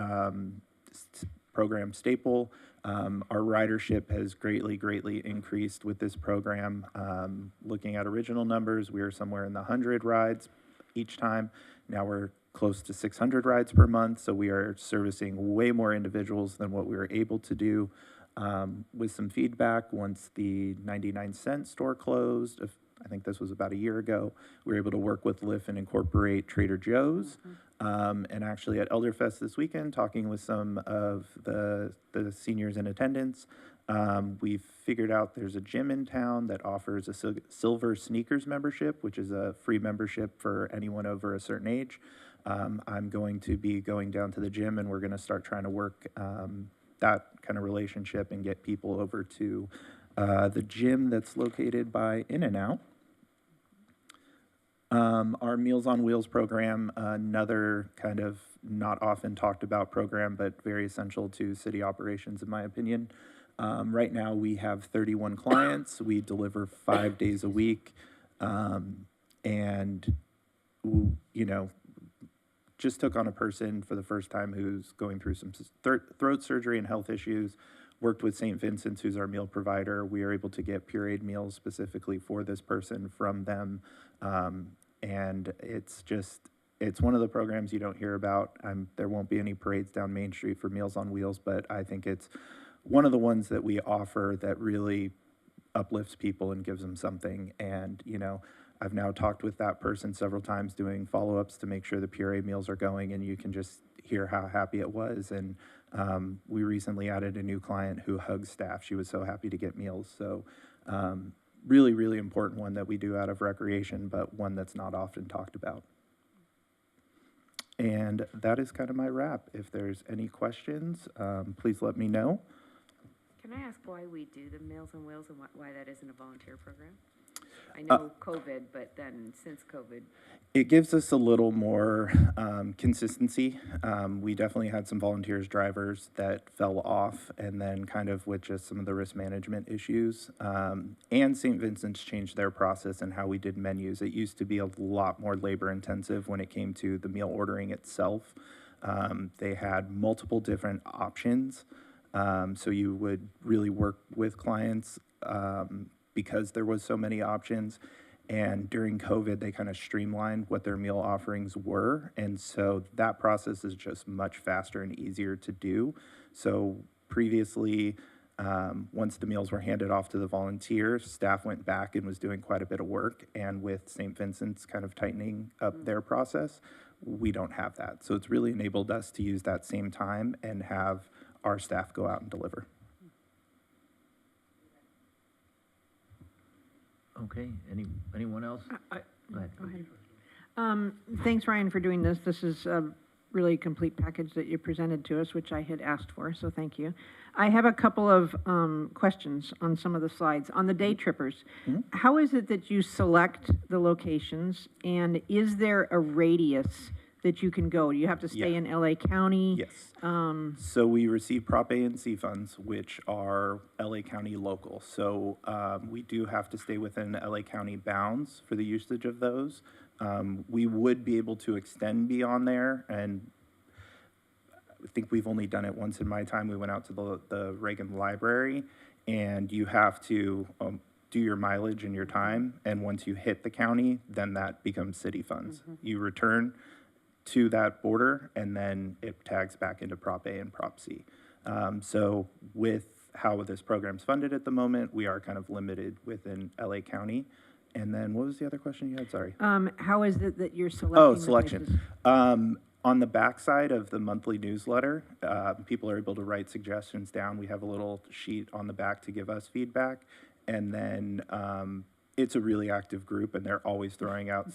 Speaker 12: program staple. Our ridership has greatly increased with this program. Looking at original numbers, we were somewhere in the 100 rides each time. Now we're close to 600 rides per month, so we are servicing way more individuals than what we were able to do. With some feedback, once the 99-cent store closed, I think this was about a year ago, we were able to work with Lyft and incorporate Trader Joe's. And actually at Elderfest this weekend, talking with some of the seniors in attendance, We've figured out there's a gym in town that offers a silver sneakers membership, which is a free membership for anyone over a certain age. I'm going to be going down to the gym, and we're going to start trying to work that kind of relationship and get people over to the gym that's located by In-N-Out. Our Meals on Wheels program, another kind of not often talked about program, but very essential to city operations, in my opinion. Right now, we have 31 clients. We deliver 5 days a week. And, you know, just took on a person for the first time who's going through some throat surgery and health issues. Worked with St. Vincent's, who's our meal provider. We are able to get pureed meals specifically for this person from them. And it's one of the programs you don't hear about. There won't be any parades down Main Street for Meals on Wheels, but I think it's one of the ones that we offer that really uplifts people and gives them something. And, you know, I've now talked with that person several times doing follow-ups to make sure the pureed meals are going, and you can just hear how happy it was. And we recently added a new client who hugs staff. She was so happy to get meals. So really, really important one that we do out of recreation, but one that's not often talked about. And that is kind of my wrap. If there's any questions, please let me know.
Speaker 1: Can I ask why we do the Meals on Wheels and why that isn't a volunteer program? I know COVID, but then since COVID.
Speaker 12: It gives us a little more consistency. We definitely had some volunteers drivers that fell off, and then kind of with just some of the risk management issues. And St. Vincent's changed their process and how we did menus. It used to be a lot more labor intensive when it came to the meal ordering itself. They had multiple different options. So you would really work with clients because there was so many options. And during COVID, they kind of streamlined what their meal offerings were. And so that process is just much faster and easier to do. So previously, once the meals were handed off to the volunteers, staff went back and was doing quite a bit of work. And with St. Vincent's kind of tightening up their process, we don't have that. So it's really enabled us to use that same time and have our staff go out and deliver.
Speaker 3: Okay, anyone else? Go ahead.
Speaker 9: Thanks, Ryan, for doing this. This is a really complete package that you presented to us, which I had asked for, so thank you. I have a couple of questions on some of the slides. On the day trippers, how is it that you select the locations, and is there a radius that you can go? Do you have to stay in LA County?
Speaker 12: Yes. So we receive Prop A and C funds, which are LA County local. So we do have to stay within LA County bounds for the usage of those. We would be able to extend beyond there, and I think we've only done it once in my time. We went out to the Reagan Library, and you have to do your mileage and your time, and once you hit the county, then that becomes city funds. You return to that border, and then it tags back into Prop A and Prop C. So with how this program's funded at the moment, we are kind of limited within LA County. And then what was the other question you had? Sorry.
Speaker 9: How is it that you're selecting?
Speaker 12: Oh,
Speaker 9: the
Speaker 12: selection.
Speaker 9: places?
Speaker 12: On the backside of the monthly newsletter, people are able to write suggestions down. We have a little sheet on the back to give us feedback. And then it's a really active group, and they're always throwing out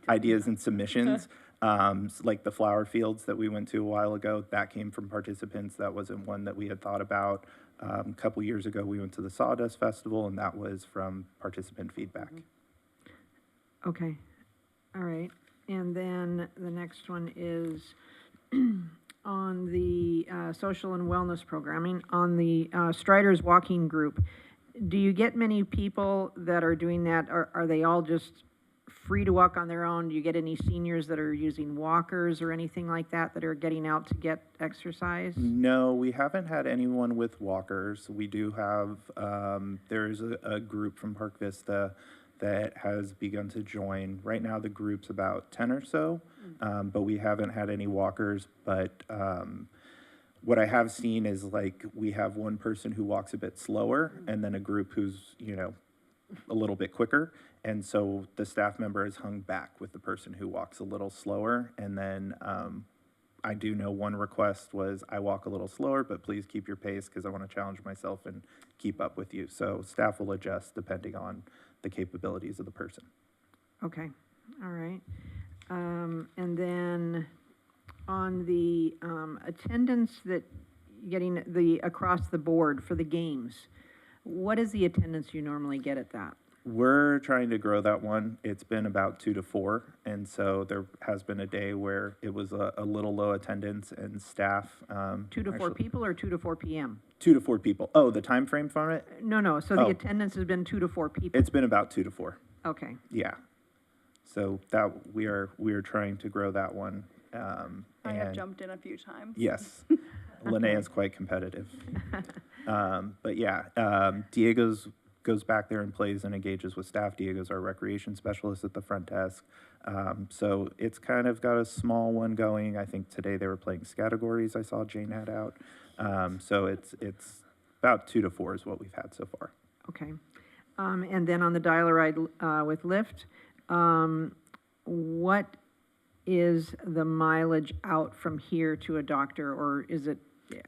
Speaker 12: ideas and submissions. Like the flower fields that we went to a while ago, that came from participants. That wasn't one that we had thought about. A couple years ago, we went to the Sawdust Festival, and that was from participant feedback.
Speaker 9: Okay, all right. And then the next one is on the social and wellness programming, on the Striders Walking Group. Do you get many people that are doing that? Are they all just free to walk on their own? Do you get any seniors that are using walkers or anything like that are getting out to get exercise?
Speaker 12: No, we haven't had anyone with walkers. We do have, there's a group from Park Vista that has begun to join. Right now the group's about 10 or so, but we haven't had any walkers. But what I have seen is, like, we have one person who walks a bit slower and then a group who's, you know, a little bit quicker. And so the staff member is hung back with the person who walks a little slower. And then I do know one request was I walk a little slower, but please keep your pace because I want to challenge myself and keep up with you. So staff will adjust depending on the capabilities of the person.
Speaker 9: Okay, all right. And then on the attendance that, getting the across the board for the games, what is the attendance you normally get at that?
Speaker 12: We're trying to grow that one. It's been about 2 to 4, and so there has been a day where it was a little low attendance and staff.
Speaker 9: 2 to 4 people or 2 to 4 p.m.?
Speaker 12: 2 to 4 people. Oh, the time frame from it?
Speaker 9: No, so the
Speaker 12: Oh.
Speaker 9: attendance has been 2 to 4 people?
Speaker 12: It's been about 2 to 4.
Speaker 9: Okay,
Speaker 12: Yeah. So that we are trying to grow that one.
Speaker 4: I have
Speaker 12: and
Speaker 4: jumped in a few times.
Speaker 12: Yes, Linnea is quite competitive. But yeah, Diego's goes back there and plays and engages with staff. Diego's our recreation specialist at the front desk. So it's kind of got a small one going. I think today they were playing categories. I saw Jane had out. So it's about 2 to 4 is what we've had so far.
Speaker 9: okay. And then on the dial-a-ride with Lyft, what is the mileage out from here to a doctor, or is it,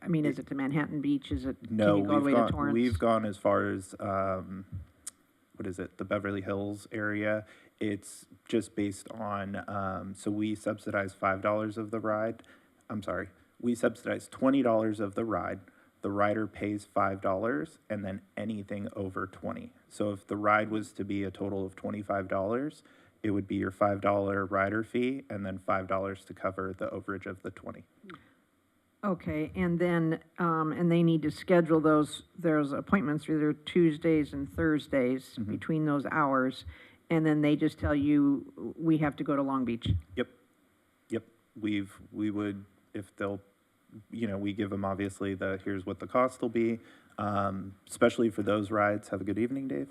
Speaker 9: I mean, is it to Manhattan Beach? Is it,
Speaker 12: No,
Speaker 9: can you go all the way to Torrance?
Speaker 12: we've gone as far as, what is it, the Beverly Hills area. It's just based on, so we subsidize $5 of the ride. I'm sorry, we subsidize $20 of the ride. The rider pays $5 and then anything over 20. So if the ride was to be a total of $25, it would be your $5 rider fee and then $5 to cover the overage of the 20.
Speaker 9: Okay, and then, and they need to schedule those appointments either Tuesdays and Thursdays between those hours, and then they just tell you, we have to go to Long Beach.
Speaker 12: Yep. We would, if they'll, we give them obviously here's what the cost will be, especially for those rides. Have a good evening, Dave.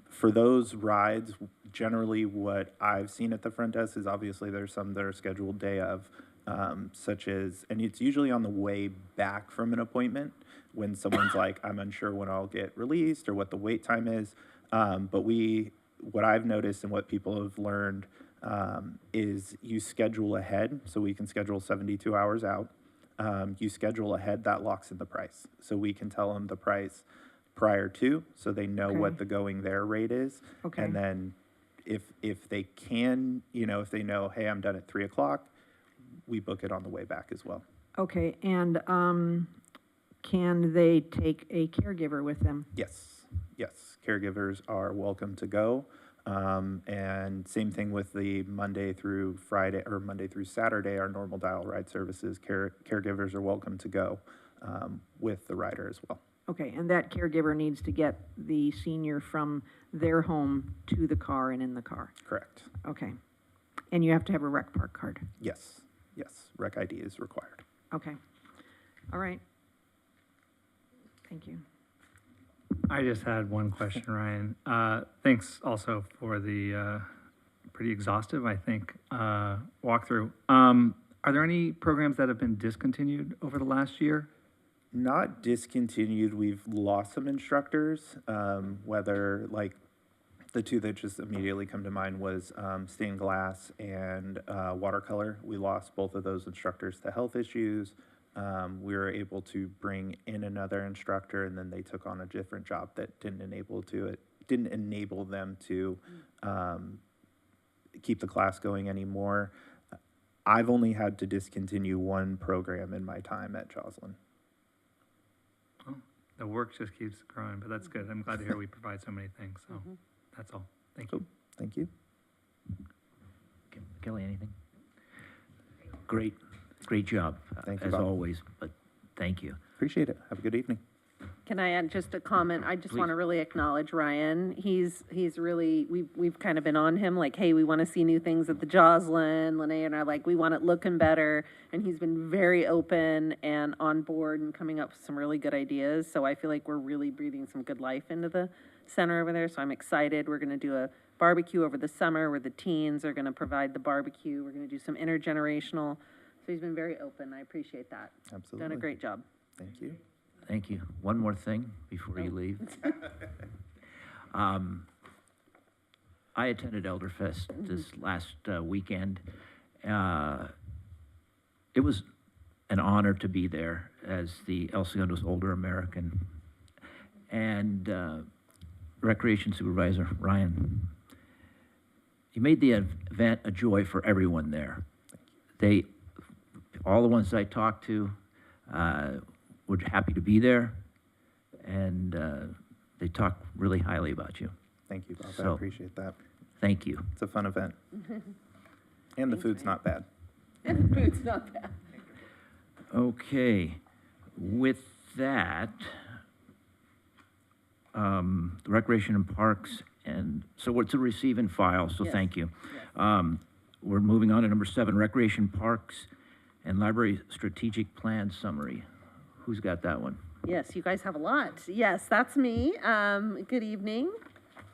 Speaker 12: For those rides, generally what I've seen at the front desk is obviously there's some that are scheduled day of, such as, and it's usually on the way back from an appointment when someone's like, I'm unsure when I'll get released or what the wait time is. But what I've noticed and what people have learned is you schedule ahead, so we can schedule 72 hours out. You schedule ahead, that locks in the price. So we can tell them the price prior to, so they know what the going there rate is.
Speaker 9: Okay.
Speaker 12: And then if they can, if they know, hey, I'm done at 3 o'clock, we book it on the way back as well.
Speaker 9: Okay, and, can they take a caregiver with them?
Speaker 12: Yes. Caregivers are welcome to go. And same thing with the Monday through Friday or Monday through Saturday, our normal dial ride services, caregivers are welcome to go with the rider as well.
Speaker 9: Okay, and that caregiver needs to get the senior from their home to the car and in the car?
Speaker 12: Correct.
Speaker 9: Okay. And you have to have a rec park card?
Speaker 12: Yes. Rec ID is required.
Speaker 9: Okay. All right. Thank you.
Speaker 11: I just had one question, Ryan. Thanks also for the pretty exhaustive, I think, walkthrough. Are there any programs that have been discontinued over the last year?
Speaker 12: Not discontinued. We've lost some instructors, whether like the two that just immediately come to mind was stained glass and watercolor. We lost both of those instructors to health issues. We were able to bring in another instructor, and then they took on a different job that didn't enable them to keep the class going anymore. I've only had to discontinue one program in my time at Joslin.
Speaker 11: Oh, the work just keeps growing, but that's good. I'm glad to hear we provide so many things, so that's all. Thank you.
Speaker 12: Thank you.
Speaker 3: Kelly, anything? Great job,
Speaker 12: Thank you,
Speaker 3: as
Speaker 12: Bob.
Speaker 3: always, but thank you.
Speaker 12: Appreciate it. Have a good evening.
Speaker 2: Can I add just a comment? I just want to
Speaker 3: Please.
Speaker 2: really acknowledge Ryan. He's really, we've kind of been on him, like, hey, we want to see new things at the Joslin. Linnea and I, like, we want it looking better. And he's been very open and on board and coming up with some really good ideas. So I feel like we're really breathing some good life into the center over there. So I'm excited. We're going to do a barbecue over the summer where the teens are going to provide the barbecue. We're going to do some intergenerational. So he's been very open. I appreciate that.
Speaker 12: Absolutely.
Speaker 2: Done a great job.
Speaker 12: Thank you.
Speaker 3: Thank you. One more thing before you leave. I attended Elderfest this last weekend. it was an honor to be there as the El Segundo's older American. And Recreation Supervisor Ryan, you made the event a joy for everyone there. All the ones I talked to were happy to be there, and they talked really highly about you.
Speaker 12: Thank you, Bob. I
Speaker 3: So-
Speaker 12: appreciate that.
Speaker 3: Thank you.
Speaker 12: It's a fun event. And the food's not bad.
Speaker 2: It's not bad.
Speaker 3: Okay, with that, the Recreation and Parks, and so it's a receive and file, so
Speaker 2: Yes.
Speaker 3: thank you. We're moving on to number 7, Recreation, Parks, and Library Strategic Plan Summary. Who's got that one?
Speaker 2: Yes, you guys have a lot. Yes, that's me. Good evening,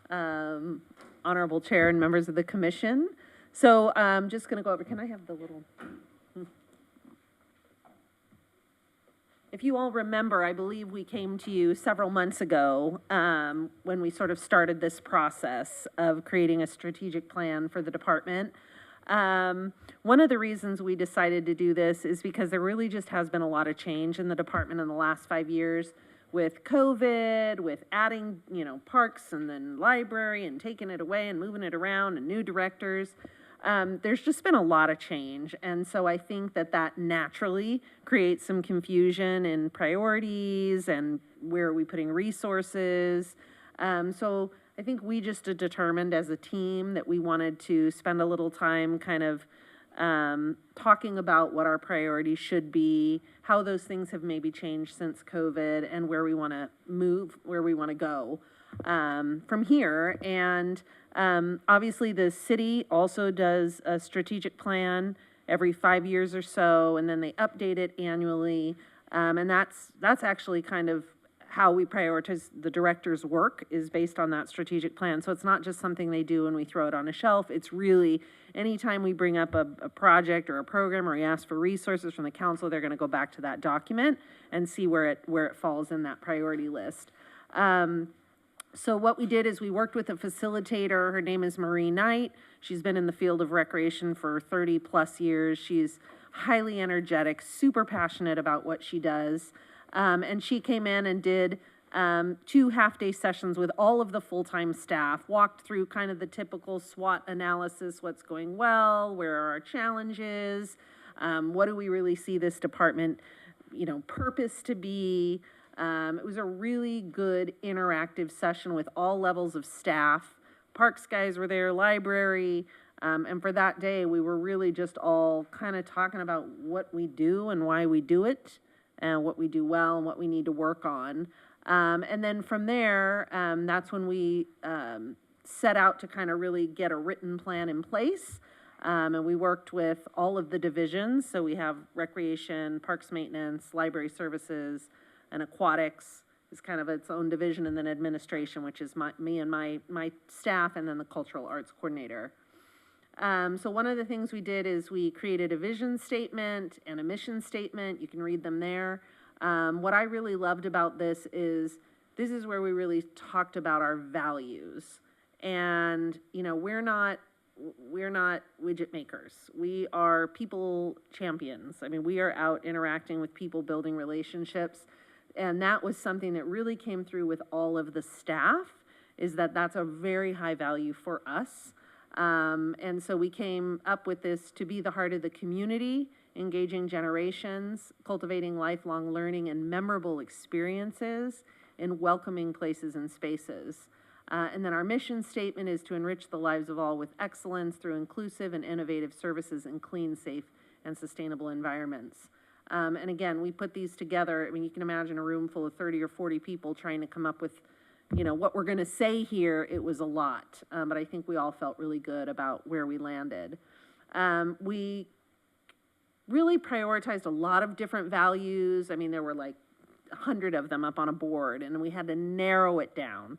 Speaker 2: Honorable Chair and members of the commission. So I'm just going to go over, can I have the little? If you all remember, I believe we came to you several months ago when we sort of started this process of creating a strategic plan for the department. One of the reasons we decided to do this is because there really just has been a lot of change in the department in the last 5 years with COVID, with adding, parks and then library and taking it away and moving it around and new directors. There's just been a lot of change. And so I think that naturally creates some confusion in priorities and where are we putting resources. So I think we just determined as a team that we wanted to spend a little time kind of talking about what our priorities should be, how those things have maybe changed since COVID, and where we want to move, where we want to go from here. And obviously, the city also does a strategic plan every 5 years or so, and then they update it annually. And that's actually kind of how we prioritize the director's work, is based on that strategic plan. So it's not just something they do and we throw it on a shelf. It's really, anytime we bring up a project or a program or we ask for resources from the council, they're going to go back to that document and see where it falls in that priority list. So what we did is we worked with a facilitator. Her name is Marie Knight. She's been in the field of recreation for 30 plus years. She's highly energetic, super passionate about what she does. And she came in and did 2 half-day sessions with all of the full-time staff, walked through kind of the typical SWOT analysis, what's going well, where are our challenges, what do we really see this department, purpose to be. It was a really good interactive session with all levels of staff. Parks guys were there, library, and for that day, we were really just all kind of talking about what we do and why we do it, and what we do well and what we need to work on. And then from there, that's when we set out to kind of really get a written plan in place. And we worked with all of the divisions. So we have recreation, parks maintenance, library services, and aquatics is kind of its own division, and then administration, which is me and my staff, and then the cultural arts coordinator. So one of the things we did is we created a vision statement and a mission statement. You can read them there. What I really loved about this is where we really talked about our values. And, we're not widget makers. We are people champions. I mean, we are out interacting with people, building relationships. And that was something that really came through with all of the staff, is that's a very high value for us. And so we came up with this to be the heart of the community, engaging generations, cultivating lifelong learning and memorable experiences in welcoming places and spaces. And then our mission statement is to enrich the lives of all with excellence through inclusive and innovative services in clean, safe, and sustainable environments. And again, we put these together. I mean, you can imagine a room full of 30 or 40 people trying to come up with, what we're going to say here. It was a lot, but I think we all felt really good about where we landed. We really prioritized a lot of different values. I mean, there were like 100 of them up on a board, and we had to narrow it down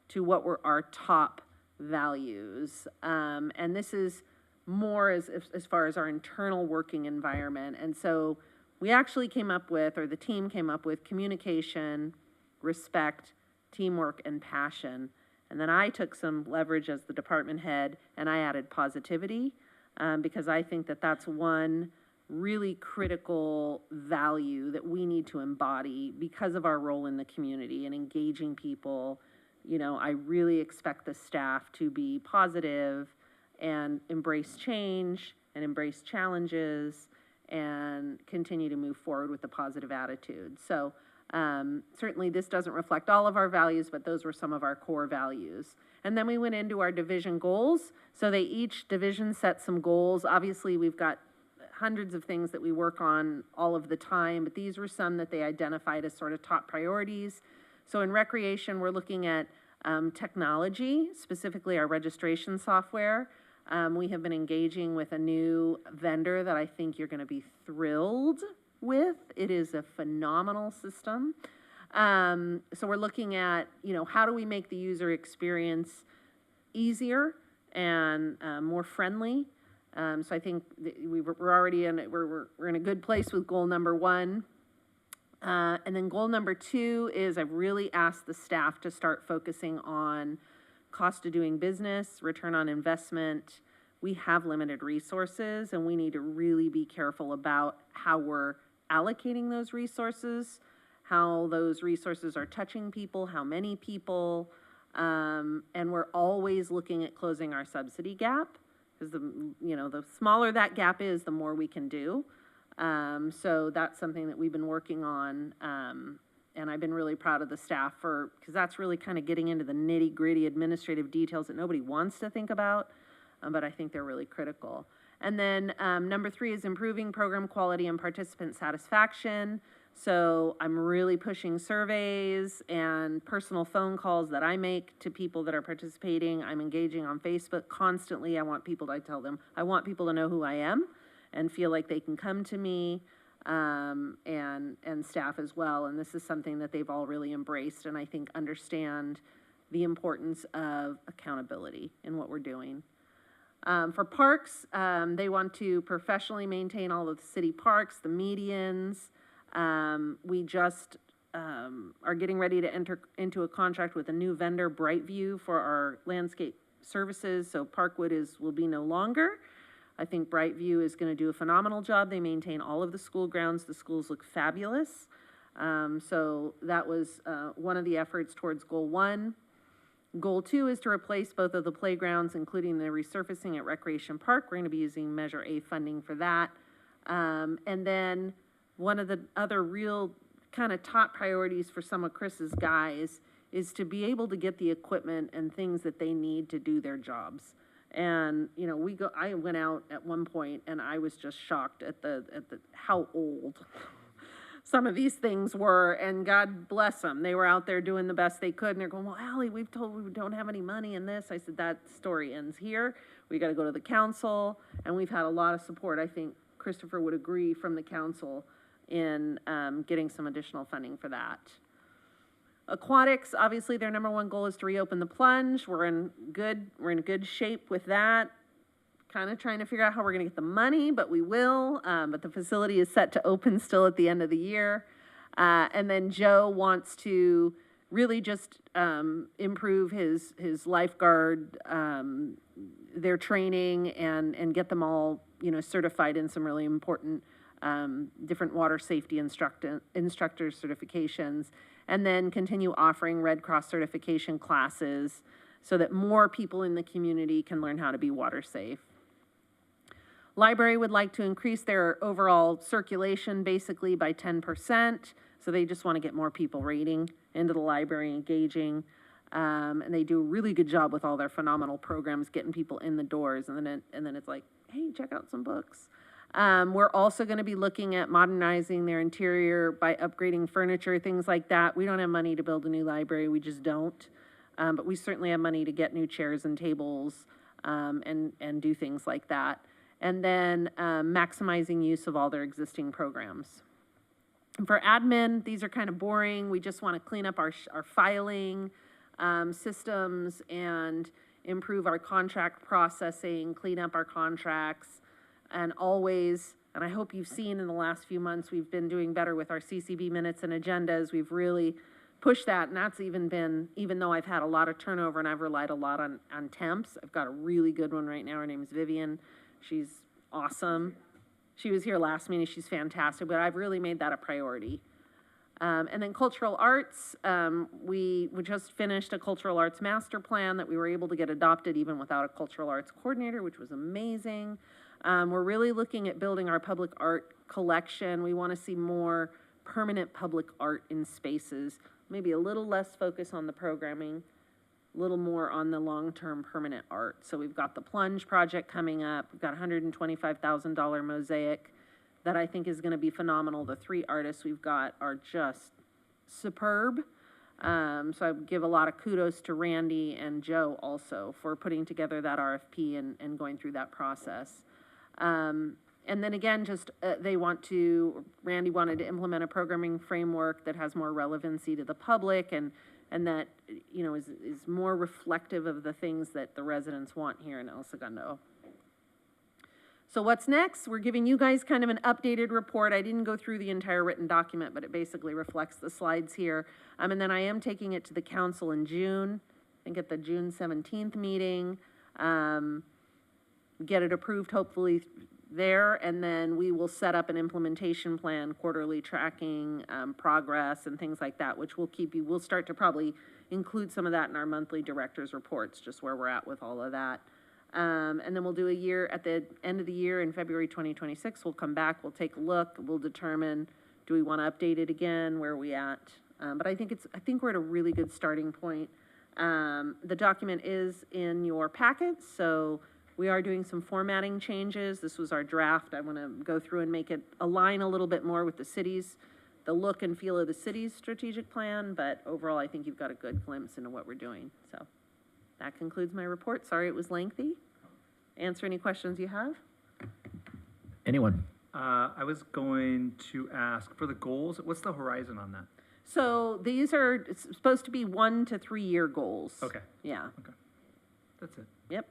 Speaker 2: to what were our top values. And this is more as far as our internal working environment. And so we actually came up with, or the team came up with, communication, respect, teamwork, and passion. And then I took some leverage as the department head, and I added positivity, because I think that's one really critical value that we need to embody because of our role in the community and engaging people. You know, I really expect the staff to be positive and embrace change and embrace challenges and continue to move forward with a positive attitude. So certainly this doesn't reflect all of our values, but those were some of our core values. And then we went into our division goals. So each division set some goals. Obviously, we've got hundreds of things that we work on all of the time, but these were some that they identified as sort of top priorities. So in recreation, we're looking at technology, specifically our registration software. We have been engaging with a new vendor that I think you're going to be thrilled with. It is a phenomenal system. So we're looking at, you know, how do we make the user experience easier and more friendly? So I think we're already in we're in a good place with goal number 1. And then goal number 2 is I've really asked the staff to start focusing on cost of doing business, return on investment. We have limited resources, and we need to really be careful about how we're allocating those resources, how those resources are touching people, how many people, and we're always looking at closing our subsidy gap, because the smaller that gap is, the more we can do. So that's something that we've been working on, and I've been really proud of the staff because that's really kind of getting into the nitty-gritty administrative details that nobody wants to think about, but I think they're really critical. And then number 3 is improving program quality and participant satisfaction. So I'm really pushing surveys and personal phone calls that I make to people that are participating. I'm engaging on Facebook constantly. I want people to know who I am and feel like they can come to me, and staff as well. And this is something that they've all really embraced and I think understand the importance of accountability in what we're doing. For parks, they want to professionally maintain all of the city parks, the medians. We just are getting ready to enter into a contract with a new vendor, Brightview, for our landscape services. So Parkwood will be no longer. I think Brightview is going to do a phenomenal job. They maintain all of the school grounds. The schools look fabulous. So that was one of the efforts towards goal 1. Goal 2 is to replace both of the playgrounds, including the resurfacing at Recreation Park. We're going to be using Measure A funding for that. And then one of the other real kind of top priorities for some of Chris's guys is to be able to get the equipment and things that they need to do their jobs. And, you know, I went out at one point and I was just shocked at how old some of these things were, and God bless them. They were out there doing the best they could, and they're going, well, Allie, we've told we don't have any money in this. I said, that story ends here. We got to go to the council, and we've had a lot of support. I think Christopher would agree from the council in getting some additional funding for that. Aquatics, obviously their number 1 goal is to reopen the plunge. We're in good shape with that. Kind of trying to figure out how we're going to get the money, but we will. But the facility is set to open still at the end of the year. And then Joe wants to really just improve his lifeguard, their training, and get them all, you know, certified in some really important different water safety instructor certifications, and then continue offering Red Cross certification classes so that more people in the community can learn how to be water safe. Library would like to increase their overall circulation basically by 10%. So they just want to get more people reading into the library, engaging. And they do a really good job with all their phenomenal programs, getting people in the doors. And then it's like, hey, check out some books. We're also going to be looking at modernizing their interior by upgrading furniture, things like that. We don't have money to build a new library. We just don't. But we certainly have money to get new chairs and tables and do things like that. And then maximizing use of all their existing programs. And for admin, these are kind of boring. We just want to clean up our filing systems and improve our contract processing, clean up our contracts, and always, and I hope you've seen in the last few months, we've been doing better with our CCB minutes and agendas. We've really pushed that, and that's even though I've had a lot of turnover and I've relied a lot on temps. I've got a really good one right now. Her name's Vivian. She's awesome. She was here last meeting, she's fantastic, but I've really made that a priority. And then cultural arts, we just finished a cultural arts master plan that we were able to get adopted even without a cultural arts coordinator, which was amazing. We're really looking at building our public art collection. We want to see more permanent public art in spaces, maybe a little less focus on the programming, a little more on the long-term permanent art. So we've got the Plunge project coming up. We've got a $125,000 mosaic that I think is going to be phenomenal. The 3 artists we've got are just superb. So I would give a lot of kudos to Randy and Joe also for putting together that RFP and going through that process. And then again, just Randy wanted to implement a programming framework that has more relevancy to the public and that, you know, is more reflective of the things that the residents want here in El Segundo. So what's next? We're giving you guys kind of an updated report. I didn't go through the entire written document, but it basically reflects the slides here. And then I am taking it to the council in June, I think at the June 17th meeting. Get it approved hopefully there, and then we will set up an implementation plan, quarterly tracking, progress and things like that, which we'll start to probably include some of that in our monthly director's reports, just where we're at with all of that. And then we'll do a year, at the end of the year in February 2026, we'll come back, we'll take a look, we'll determine, do we want to update it again, where are we at? But I think we're at a really good starting point. The document is in your packet, so we are doing some formatting changes. This was our draft. I want to go through and make it align a little bit more with the look and feel of the city's strategic plan, but overall, I think you've got a good glimpse into what we're doing. So that concludes my report. Sorry it was lengthy. Answer any questions you have.
Speaker 3: Anyone?
Speaker 11: I was going to ask, for the goals, what's the horizon on that?
Speaker 2: So these are it's supposed to be 1 to 3 year goals.
Speaker 11: Okay.
Speaker 2: Yeah.
Speaker 11: Okay. That's it.
Speaker 2: Yep.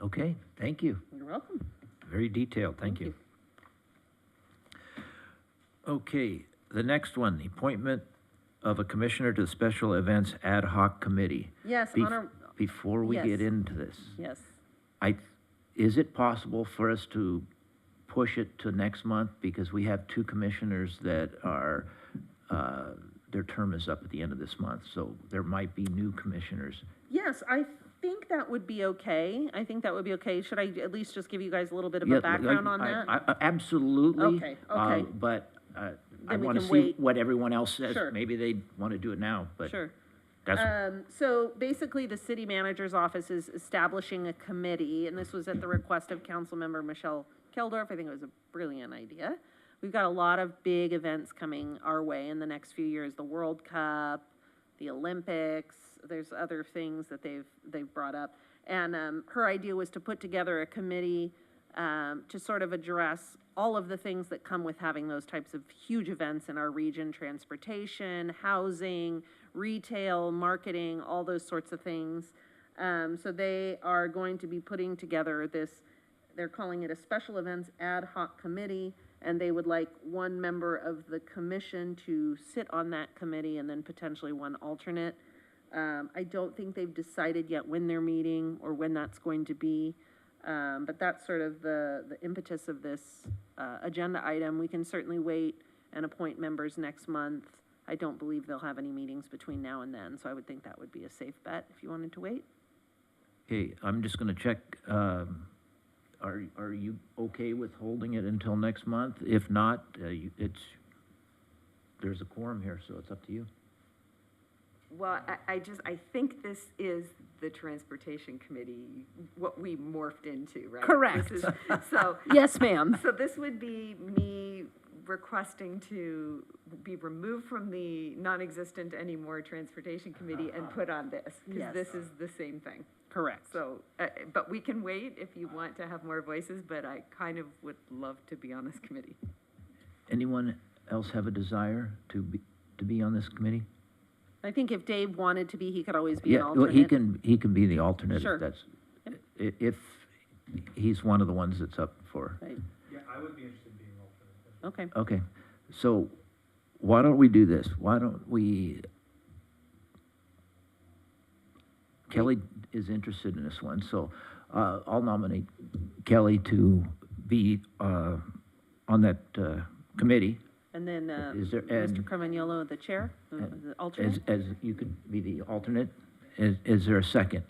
Speaker 3: Okay, thank you.
Speaker 2: You're welcome.
Speaker 3: Very detailed, thank you. Okay, the next one, the appointment of a commissioner to the Special Events Ad Hoc Committee.
Speaker 2: Yes,
Speaker 3: Before we
Speaker 2: Yes.
Speaker 3: get into this,
Speaker 2: yes.
Speaker 3: is it possible for us to push it to next month? Because we have 2 commissioners that are, their term is up at the end of this month, so there might be new commissioners.
Speaker 2: Yes, I think that would be okay. I think that would be okay. Should I at least just give you guys a little bit of a background on that?
Speaker 3: Absolutely.
Speaker 2: Okay, okay.
Speaker 3: But I
Speaker 2: we
Speaker 3: want to
Speaker 2: can
Speaker 3: see
Speaker 2: wait.
Speaker 3: what everyone else says.
Speaker 2: Sure.
Speaker 3: Maybe they want to do it now, but
Speaker 2: Sure.
Speaker 3: that's,
Speaker 2: So basically, the city manager's office is establishing a committee, and this was at the request of Councilmember Michelle Keldorf. I think it was a brilliant idea. We've got a lot of big events coming our way in the next few years, the World Cup, the Olympics, there's other things that they've brought up. And her idea was to put together a committee to sort of address all of the things that come with having those types of huge events in our region: transportation, housing, retail, marketing, all those sorts of things. So they are going to be putting together this, they're calling it a Special Events Ad Hoc Committee, and they would like 1 member of the commission to sit on that committee and then potentially 1 alternate. I don't think they've decided yet when they're meeting or when that's going to be, but that's sort of the impetus of this agenda item. We can certainly wait and appoint members next month. I don't believe they'll have any meetings between now and then, so I would think that would be a safe bet if you wanted to wait.
Speaker 3: okay, I'm just going to check, are you okay with holding it until next month? If not, there's a quorum here, so it's up to you.
Speaker 1: Well, I think this is the Transportation Committee, what we morphed into, right?
Speaker 2: Correct.
Speaker 1: This is, so,
Speaker 2: Yes, ma'am.
Speaker 1: so this would be me requesting to be removed from the non-existent anymore Transportation Committee and put on this, because
Speaker 2: Yes.
Speaker 1: this is the same thing.
Speaker 2: Correct.
Speaker 1: So, but we can wait if you want to have more voices, but I kind of would love to be on this committee.
Speaker 3: Anyone else have a desire to be on this committee?
Speaker 2: I think if Dave wanted to be, he could always be an
Speaker 3: Yeah, well,
Speaker 2: alternate.
Speaker 3: he can be the alternate
Speaker 2: Sure.
Speaker 3: if that's, if he's one of the ones that's up for.
Speaker 2: Right.
Speaker 10: Yeah, I would be interested in being an alternate.
Speaker 2: Okay.
Speaker 3: Okay, so why don't we do this? Why don't we, Kelly is interested in this one, so I'll nominate Kelly to be on that committee.
Speaker 2: And then,
Speaker 3: Is there-
Speaker 2: Mr.
Speaker 3: and-
Speaker 2: Carmagnolo, the chair, the alternate?
Speaker 3: As you could be the alternate. Is there a second?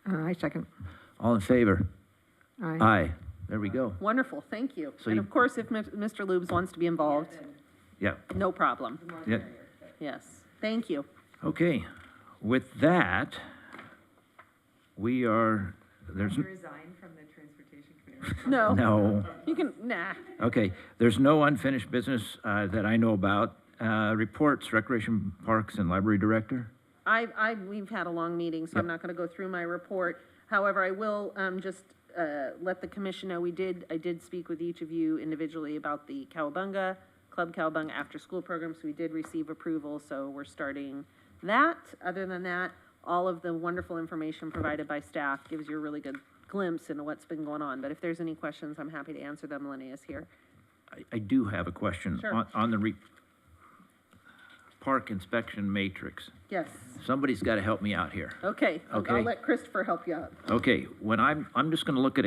Speaker 9: I second.
Speaker 3: All in favor?
Speaker 9: Aye.
Speaker 3: Aye. There we go.
Speaker 2: Wonderful, thank you.
Speaker 3: So
Speaker 2: And
Speaker 3: you-
Speaker 2: of course, if Mr. Lubes wants to be involved,
Speaker 3: Yeah.
Speaker 2: no problem.
Speaker 3: Yeah.
Speaker 2: Yes, thank you.
Speaker 3: Okay. With that, we are, there's,
Speaker 1: Resign from the Transportation Committee.
Speaker 2: No.
Speaker 3: no.
Speaker 2: You can, nah.
Speaker 3: Okay, there's no unfinished business that I know about. Reports, Recreation Parks and Library Director?
Speaker 2: We've had a long meeting, so I'm not gonna go through my report. However, I will, just, let the commission know, I did speak with each of you individually about the Cowabunga, Club Cowabunga after-school program, so we did receive approval, so we're starting that. Other than that, all of the wonderful information provided by staff gives you a really good glimpse into what's been going on. But if there's any questions, I'm happy to answer them. Linnea's here.
Speaker 3: I do have a question.
Speaker 2: Sure.
Speaker 3: On the park inspection matrix.
Speaker 2: Yes,
Speaker 3: Somebody's got to help me out here.
Speaker 2: okay. I'll
Speaker 3: Okay.
Speaker 2: let Christopher help you out.
Speaker 3: Okay, when I'm just going to look at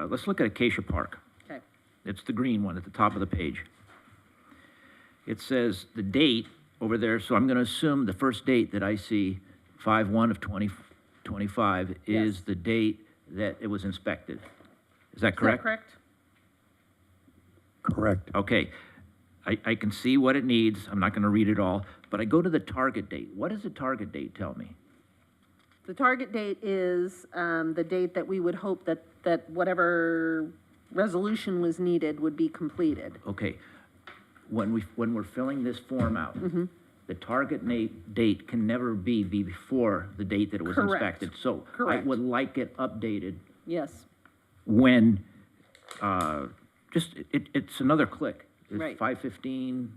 Speaker 3: let's look at Acacia Park.
Speaker 2: Okay.
Speaker 3: It's the green one at the top of the page. It says the date over there, so I'm going to assume the first date that I see, 5/1 of 2025, is
Speaker 2: Yes.
Speaker 3: the date that it was inspected. Is that
Speaker 2: Is that
Speaker 3: correct?
Speaker 2: correct?
Speaker 8: Correct.
Speaker 3: Okay. I can see what it needs. I'm not going to read it all, but I go to the target date. What does the target date tell me?
Speaker 2: The target date is, the date that we would hope that whatever resolution was needed would be completed.
Speaker 3: Okay. When we're filling this form out, the target date can never be before the date that it was
Speaker 2: Correct.
Speaker 3: inspected. So I
Speaker 2: Correct.
Speaker 3: would like it updated
Speaker 2: Yes,
Speaker 3: when, it's another click.
Speaker 2: Right.
Speaker 3: It's 5:15,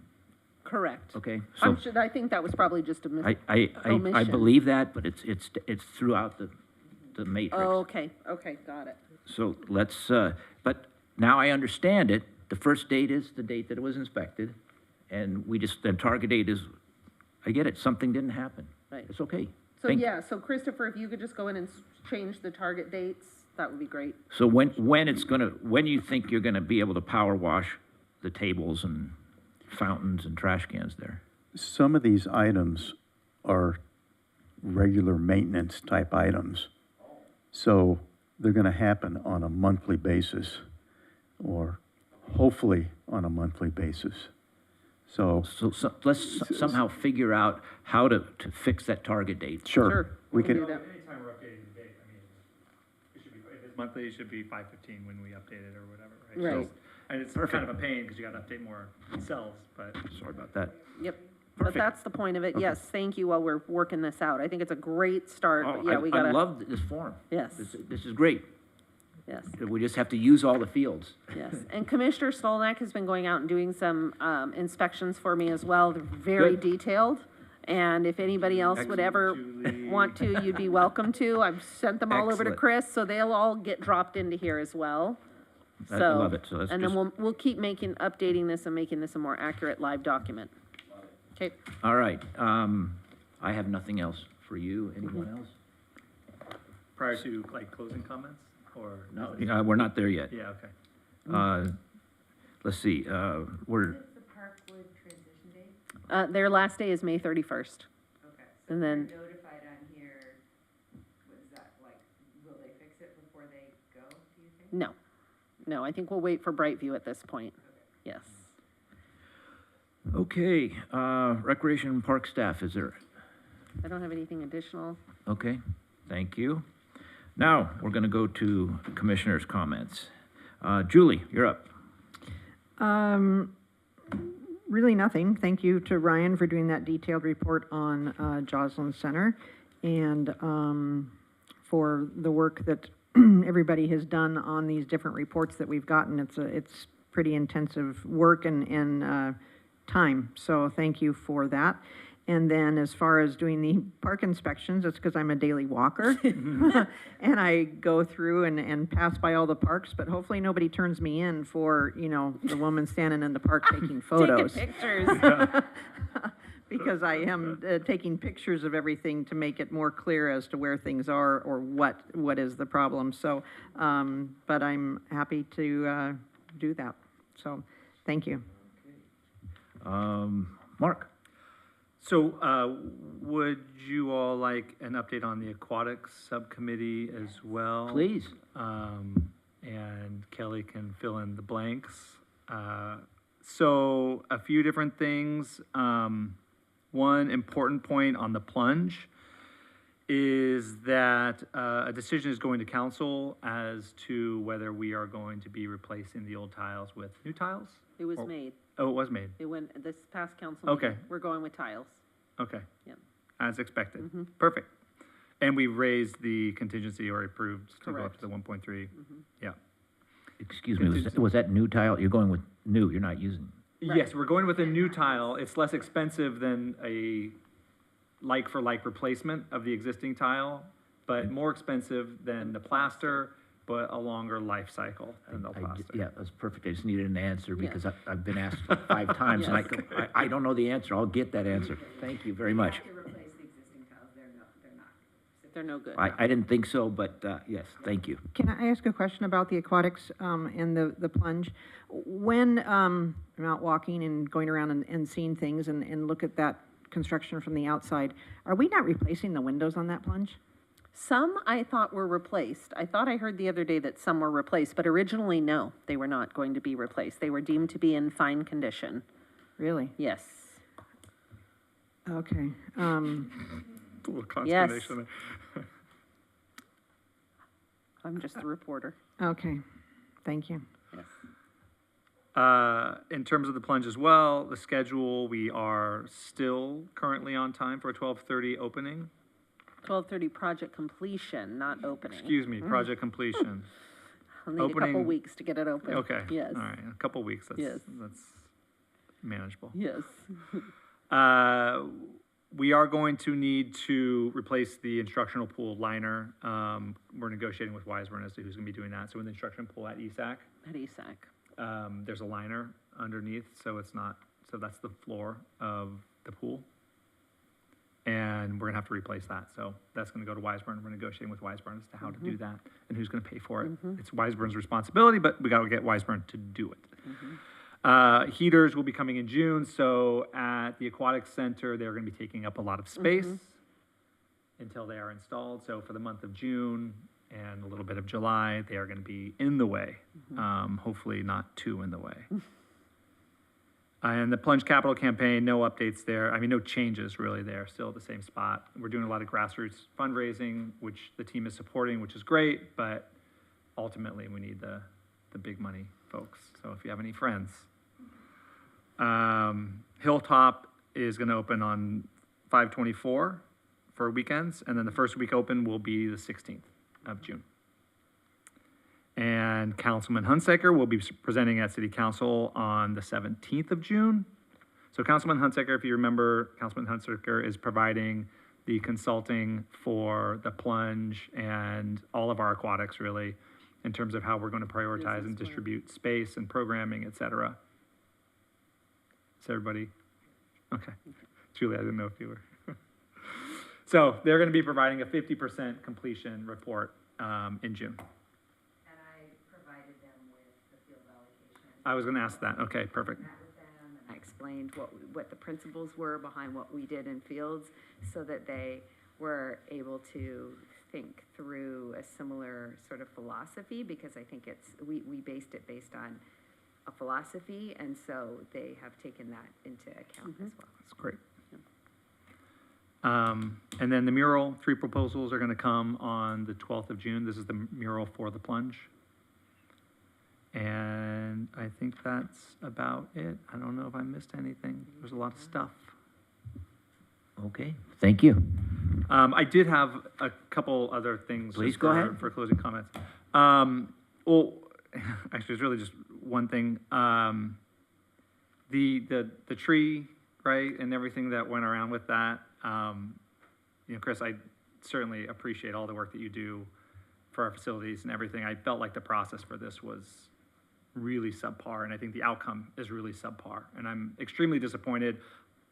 Speaker 2: correct.
Speaker 3: okay?
Speaker 2: I'm
Speaker 3: So
Speaker 2: sure, I think that was probably just a
Speaker 3: I
Speaker 2: omission.
Speaker 3: believe that, but it's throughout the matrix.
Speaker 2: Oh, okay, got it.
Speaker 3: So let's, but now I understand it. The first date is the date that it was inspected, and the target date is, I get it, something didn't happen.
Speaker 2: Right.
Speaker 3: It's okay.
Speaker 2: So,
Speaker 3: Thank-
Speaker 2: yeah, so Christopher, if you could just go in and change the target dates, that would be great.
Speaker 3: So when you think you're gonna be able to power wash the tables and fountains and trash cans there?
Speaker 8: Some of these items are regular maintenance type items. So they're going to happen on a monthly basis, or hopefully on a monthly basis. So,
Speaker 3: So let's somehow figure out how to fix that target date.
Speaker 8: sure, we
Speaker 2: can
Speaker 8: could,
Speaker 2: do that.
Speaker 10: Anytime we're updating the date, I mean, it should be, if it's monthly, it should be 5/15 when we update it or whatever, right?
Speaker 2: Right.
Speaker 10: So- And it's kind of a pain, because you gotta update more cells, but.
Speaker 3: Sorry about that.
Speaker 2: Yep, but
Speaker 3: Perfect.
Speaker 2: that's the point of it.
Speaker 3: Okay.
Speaker 2: Yes, thank you while we're working this out. I think it's a great start,
Speaker 3: Oh,
Speaker 2: but yeah, we gotta.
Speaker 3: I love this form.
Speaker 2: Yes,
Speaker 3: This is great.
Speaker 2: yes.
Speaker 3: We just have to use all the fields.
Speaker 2: Yes, and Commissioner Stolnak has been going out and doing some inspections for me as well. They're very
Speaker 3: Good.
Speaker 2: detailed. And if anybody else would ever
Speaker 10: Julie.
Speaker 2: want to, you'd be welcome to. I've sent them all over to
Speaker 3: Excellent.
Speaker 2: Chris, so they'll all get dropped into here as well.
Speaker 3: I
Speaker 2: So,
Speaker 3: love it. So let's
Speaker 2: and then
Speaker 3: just,
Speaker 2: we'll keep updating this and making this a more accurate live document. Okay,
Speaker 3: all right. I have nothing else for you. Anyone else?
Speaker 11: Prior to like closing comments or?
Speaker 3: No, we're not there yet.
Speaker 11: Yeah, okay.
Speaker 3: Let's see, we're,
Speaker 1: What's the Parkwood transition date?
Speaker 2: their last day is May 31st.
Speaker 1: Okay.
Speaker 2: And then-
Speaker 1: They're notified on here, what is that, like, will they fix it before they go, do you think?
Speaker 2: No, I think we'll wait for Brightview at this point. Yes.
Speaker 3: okay, Recreation and Park staff, is there,
Speaker 2: I don't have anything additional.
Speaker 3: okay, thank you. Now, we're gonna go to commissioners' comments. Julie, you're up.
Speaker 9: Really nothing. Thank you to Ryan for doing that detailed report on Joslyn Center, and for the work that everybody has done on these different reports that we've gotten. It's pretty intensive work and time, so thank you for that. And then as far as doing the park inspections, it's because I'm a daily walker. And I go through and pass by all the parks, but hopefully nobody turns me in for, the woman standing in the park taking photos.
Speaker 2: Taking pictures.
Speaker 9: Because because I am taking pictures of everything to make it more clear as to where things are or what is the problem. So, but I'm happy to do that. So, thank you.
Speaker 3: Mark?
Speaker 11: So, would you all like an update on the aquatics subcommittee as well?
Speaker 3: Please.
Speaker 11: And Kelly can fill in the blanks. So, a few different things. One important point on the plunge is that a decision is going to council as to whether we are going to be replacing the old tiles with new tiles.
Speaker 2: It was
Speaker 11: Or-
Speaker 2: made.
Speaker 11: Oh, it was made.
Speaker 2: It went, this past council
Speaker 11: Okay.
Speaker 2: meeting, we're going with tiles.
Speaker 11: Okay.
Speaker 2: Yep.
Speaker 11: As expected.
Speaker 2: Mhm.
Speaker 11: Perfect. And we raised the contingency or approved to go up
Speaker 2: Correct.
Speaker 11: to the 1.3. Yeah.
Speaker 3: Excuse me, was that new tile? You're going with new, you're not using?
Speaker 11: Yes, we're going with a new tile. It's less expensive than a like-for-like replacement of the existing tile, but more expensive than the plaster, but a longer life cycle than the plaster.
Speaker 3: Yeah, that's perfect. I just needed an answer
Speaker 2: Yeah.
Speaker 3: because I've been asked 5 times and I don't know the answer. I'll get that answer. Thank you very much.
Speaker 2: They're no good.
Speaker 3: I didn't think so, but yes, thank you.
Speaker 9: Can I ask a question about the aquatics and the plunge? When I'm out walking and going around and seeing things and look at that construction from the outside, are we not replacing the windows on that plunge?
Speaker 2: Some I thought were replaced. I thought I heard the other day that some were replaced, but originally, no, they were not going to be replaced. They were deemed to be in fine condition.
Speaker 9: Really?
Speaker 2: Yes.
Speaker 9: Okay.
Speaker 11: A little
Speaker 2: Yes.
Speaker 11: consternation.
Speaker 2: I'm just a reporter.
Speaker 9: Okay. Thank you.
Speaker 2: Yes.
Speaker 11: In terms of the plunge as well, the schedule, we are still currently on time for a 12:30 opening.
Speaker 2: 12:30 project completion, not opening.
Speaker 11: Excuse me, project completion.
Speaker 2: I'll need a couple
Speaker 11: opening-
Speaker 2: weeks to get it open.
Speaker 11: Okay.
Speaker 2: Yes.
Speaker 11: All right, a couple weeks,
Speaker 2: Yes.
Speaker 11: that's manageable.
Speaker 2: Yes.
Speaker 11: We are going to need to replace the instructional pool liner. We're negotiating with Wiseburn as to who's gonna be doing that. So in the instructional pool at ESAC,
Speaker 2: At ESAC.
Speaker 11: there's a liner underneath, so it's not, so that's the floor of the pool. And we're gonna have to replace that, so that's gonna go to Wiseburn. We're negotiating with Wiseburn as to how to do that and who's gonna pay for it. It's Wiseburn's responsibility, but we gotta get Wiseburn to do it. Heaters will be coming in June, so at the Aquatic Center, they're gonna be taking up a lot of space until they are installed. So for the month of June and a little bit of July, they are gonna be in the way. Hopefully not too in the way. And the Plunge Capital Campaign, no updates there. I mean, no changes really there, still at the same spot. We're doing a lot of grassroots fundraising, which the team is supporting, which is great, but ultimately we need the big money folks. So if you have any friends. Hilltop is gonna open on 5/24 for weekends, and then the first week open will be the 16th of June. And Councilman Hunsaker will be presenting at City Council on the 17th of June. So Councilman Hunsaker, if you remember, Councilman Hunsaker is providing the consulting for the plunge and all of our aquatics, really, in terms of how we're going to prioritize and distribute space and programming, et cetera. Is everybody? Okay. Julie, I didn't know if you were. So they're going to be providing a 50% completion report in June. I was going to ask that. Okay, perfect.
Speaker 1: I explained what the principles were behind what we did in Fields so that they were able to think through a similar sort of philosophy, because I think we based it based on a philosophy, and so they have taken that into account as well.
Speaker 11: That's great. And then the mural, 3 proposals are going to come on the 12th of June. This is the mural for the plunge. And I think that's about it. I don't know if I missed anything. There's a lot of stuff.
Speaker 3: Okay, thank you.
Speaker 11: I did have a couple other things.
Speaker 3: Please
Speaker 11: just
Speaker 3: go
Speaker 11: for-
Speaker 3: ahead.
Speaker 11: For closing comments. Well, actually, it's really just one thing. The tree, right, and everything that went around with that. Chris, I certainly appreciate all the work that you do for our facilities and everything. I felt like the process for this was really subpar, and I think the outcome is really subpar. And I'm extremely disappointed.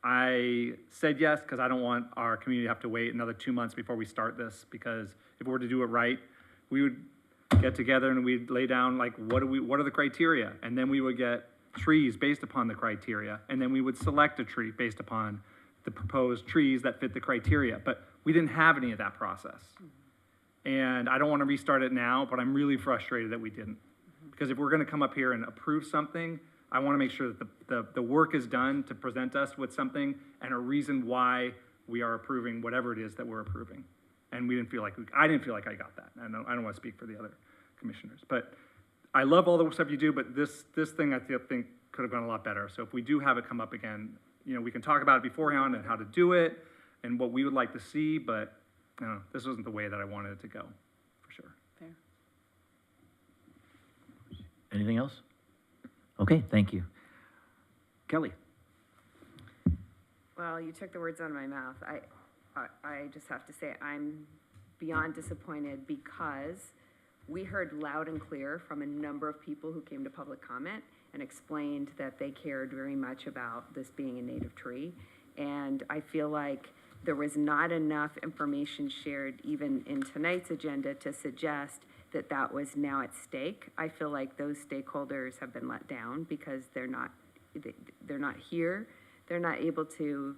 Speaker 11: I said yes because I don't want our community to have to wait another 2 months before we start this, because if we were to do it right, we would get together and we'd lay down, like, what are the criteria? And then we would get trees based upon the criteria, and then we would select a tree based upon the proposed trees that fit the criteria. But we didn't have any of that process. And I don't want to restart it now, but I'm really frustrated that we didn't. Because if we're going to come up here and approve something, I want to make sure that the work is done to present us with something and a reason why we are approving whatever it is that we're approving. And we didn't feel like, I didn't feel like I got that. I don't want to speak for the other commissioners. But I love all the stuff you do, but this thing I think could have gone a lot better. So if we do have it come up again, you know, we can talk about it beforehand and how to do it and what we would like to see, but this wasn't the way that I wanted it to go, for sure.
Speaker 2: Fair.
Speaker 3: Anything else? Okay, thank you. Kelly?
Speaker 1: Well, you took the words out of my mouth. I just have to say I'm beyond disappointed because we heard loud and clear from a number of people who came to public comment and explained that they cared very much about this being a native tree. And I feel like there was not enough information shared even in tonight's agenda to suggest that that was now at stake. I feel like those stakeholders have been let down because they're not here. They're not able to,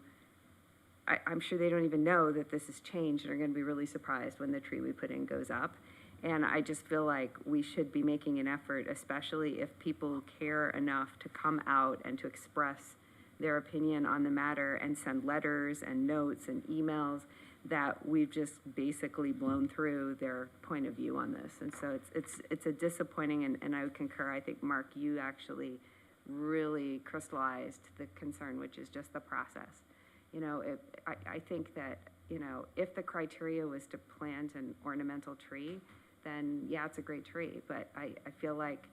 Speaker 1: I'm sure they don't even know that this has changed and are going to be really surprised when the tree we put in goes up. And I just feel like we should be making an effort, especially if people care enough to come out and to express their opinion on the matter and send letters and notes and emails, that we've just basically blown through their point of view on this. And so it's a disappointing, and I would concur. I think, Mark, you actually really crystallized the concern, which is just the process. You know, I think that, you know, if the criteria was to plant an ornamental tree, then yeah, it's a great tree. But I feel like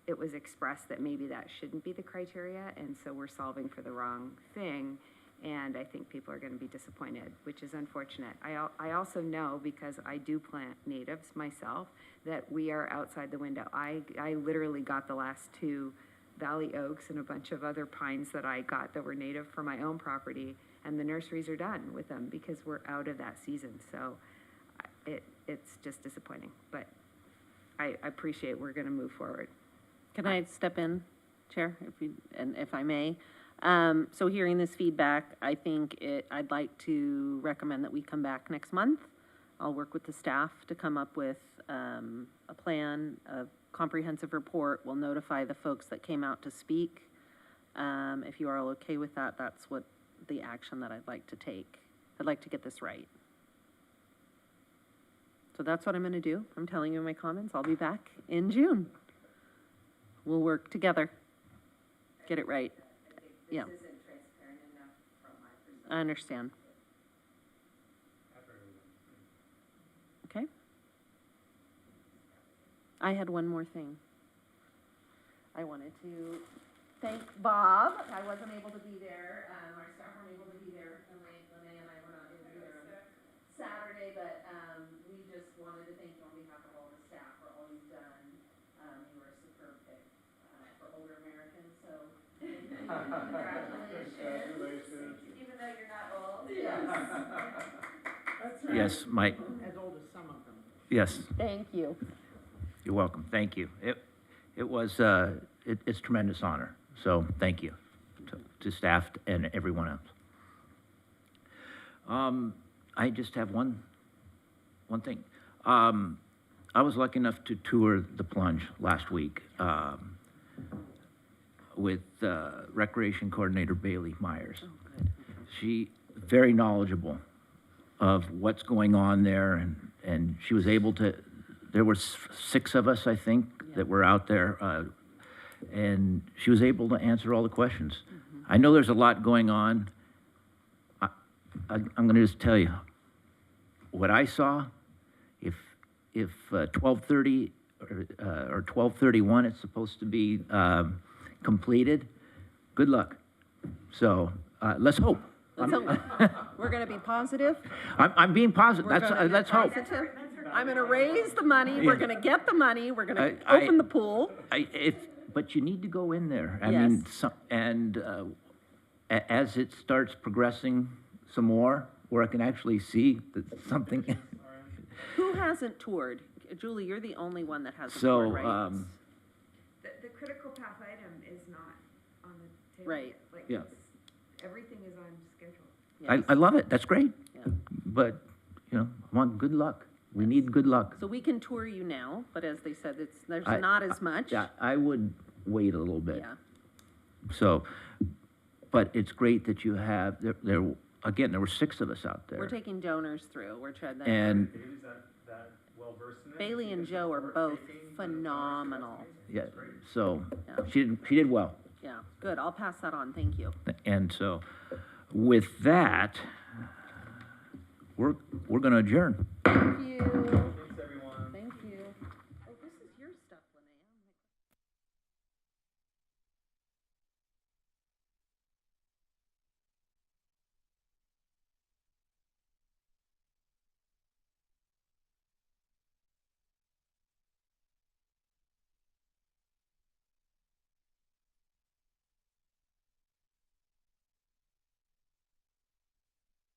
Speaker 1: it was expressed that maybe that shouldn't be the criteria, and so we're solving for the wrong thing. And I think people are going to be disappointed, which is unfortunate. I also know, because I do plant natives myself, that we are outside the window. I literally got the last 2 valley oaks and a bunch of other pines that I got that were native for my own property, and the nurseries are done with them because we're out of that season. So it's just disappointing, but I appreciate we're going to move forward.
Speaker 2: Can I step in, Chair, if I may? So hearing this feedback, I think I'd like to recommend that we come back next month. I'll work with the staff to come up with a plan, a comprehensive report. We'll notify the folks that came out to speak. If you are all okay with that, that's what the action that I'd like to take. I'd like to get this right. So that's what I'm going to do. I'm telling you in my comments. I'll be back in June. We'll work together. Get it right. Yeah.
Speaker 1: This isn't transparent enough from my perspective.
Speaker 2: I understand. Okay. I had one more thing. I wanted to thank Bob. I wasn't able to be there. Our staff weren't able to be there. Lene and I were not able to be there Saturday, but we just wanted to thank you on behalf of all the staff for all you've done. You were a superb pick for older Americans, so congratulations. Even though you're not old. Yes. That's right.
Speaker 3: Yes, Mike.
Speaker 9: As old as some of them.
Speaker 3: Yes,
Speaker 2: Thank you.
Speaker 3: you're welcome. Thank you. It was, it's tremendous honor. So thank you to staff and everyone else. I just have one thing. I was lucky enough to tour the plunge last week with Recreation Coordinator Bailey Myers.
Speaker 2: Oh, good.
Speaker 3: She very knowledgeable of what's going on there, and she was able to. There were 6 of us, I think, that were out there, and she was able to answer all the questions. I know there's a lot going on. I'm going to just tell you what I saw. If 12:30 or 12:31 it's supposed to be completed, good luck. So let's hope.
Speaker 2: Let's hope. We're going to be positive.
Speaker 3: I'm being positive.
Speaker 2: We're gonna be
Speaker 3: Let's hope.
Speaker 2: positive. I'm going to raise the money.
Speaker 3: Yeah.
Speaker 2: We're going to get the money. We're going to
Speaker 3: I-
Speaker 2: open the pool.
Speaker 3: But you need to go in there. I
Speaker 2: Yes.
Speaker 3: mean, as it starts progressing some more, where I can actually see that something.
Speaker 2: Who hasn't toured? Julie, you're the only one that hasn't
Speaker 3: So,
Speaker 2: toured, right?
Speaker 13: The critical path item is not on the table.
Speaker 2: Right.
Speaker 13: yet. Like,
Speaker 3: Yeah.
Speaker 13: everything is on schedule.
Speaker 2: Yes.
Speaker 3: I love it, that's great.
Speaker 2: Yeah.
Speaker 3: But, you know, I want good luck. We need good luck.
Speaker 2: So we can tour you now, but as they said, there's
Speaker 3: I-
Speaker 2: not as much.
Speaker 3: Yeah, I would wait a little bit.
Speaker 2: Yeah.
Speaker 3: So, but it's great that you have, again, there were 6 of us out there.
Speaker 2: We're taking donors through, we're trying that.
Speaker 3: And,
Speaker 10: Is that well versed in it?
Speaker 2: Bailey and Joe are both phenomenal.
Speaker 3: yeah, so,
Speaker 2: Yeah.
Speaker 3: she did well.
Speaker 2: Yeah, good, I'll pass that on, thank you.
Speaker 3: And so, with that, we're gonna adjourn.
Speaker 2: Thank you.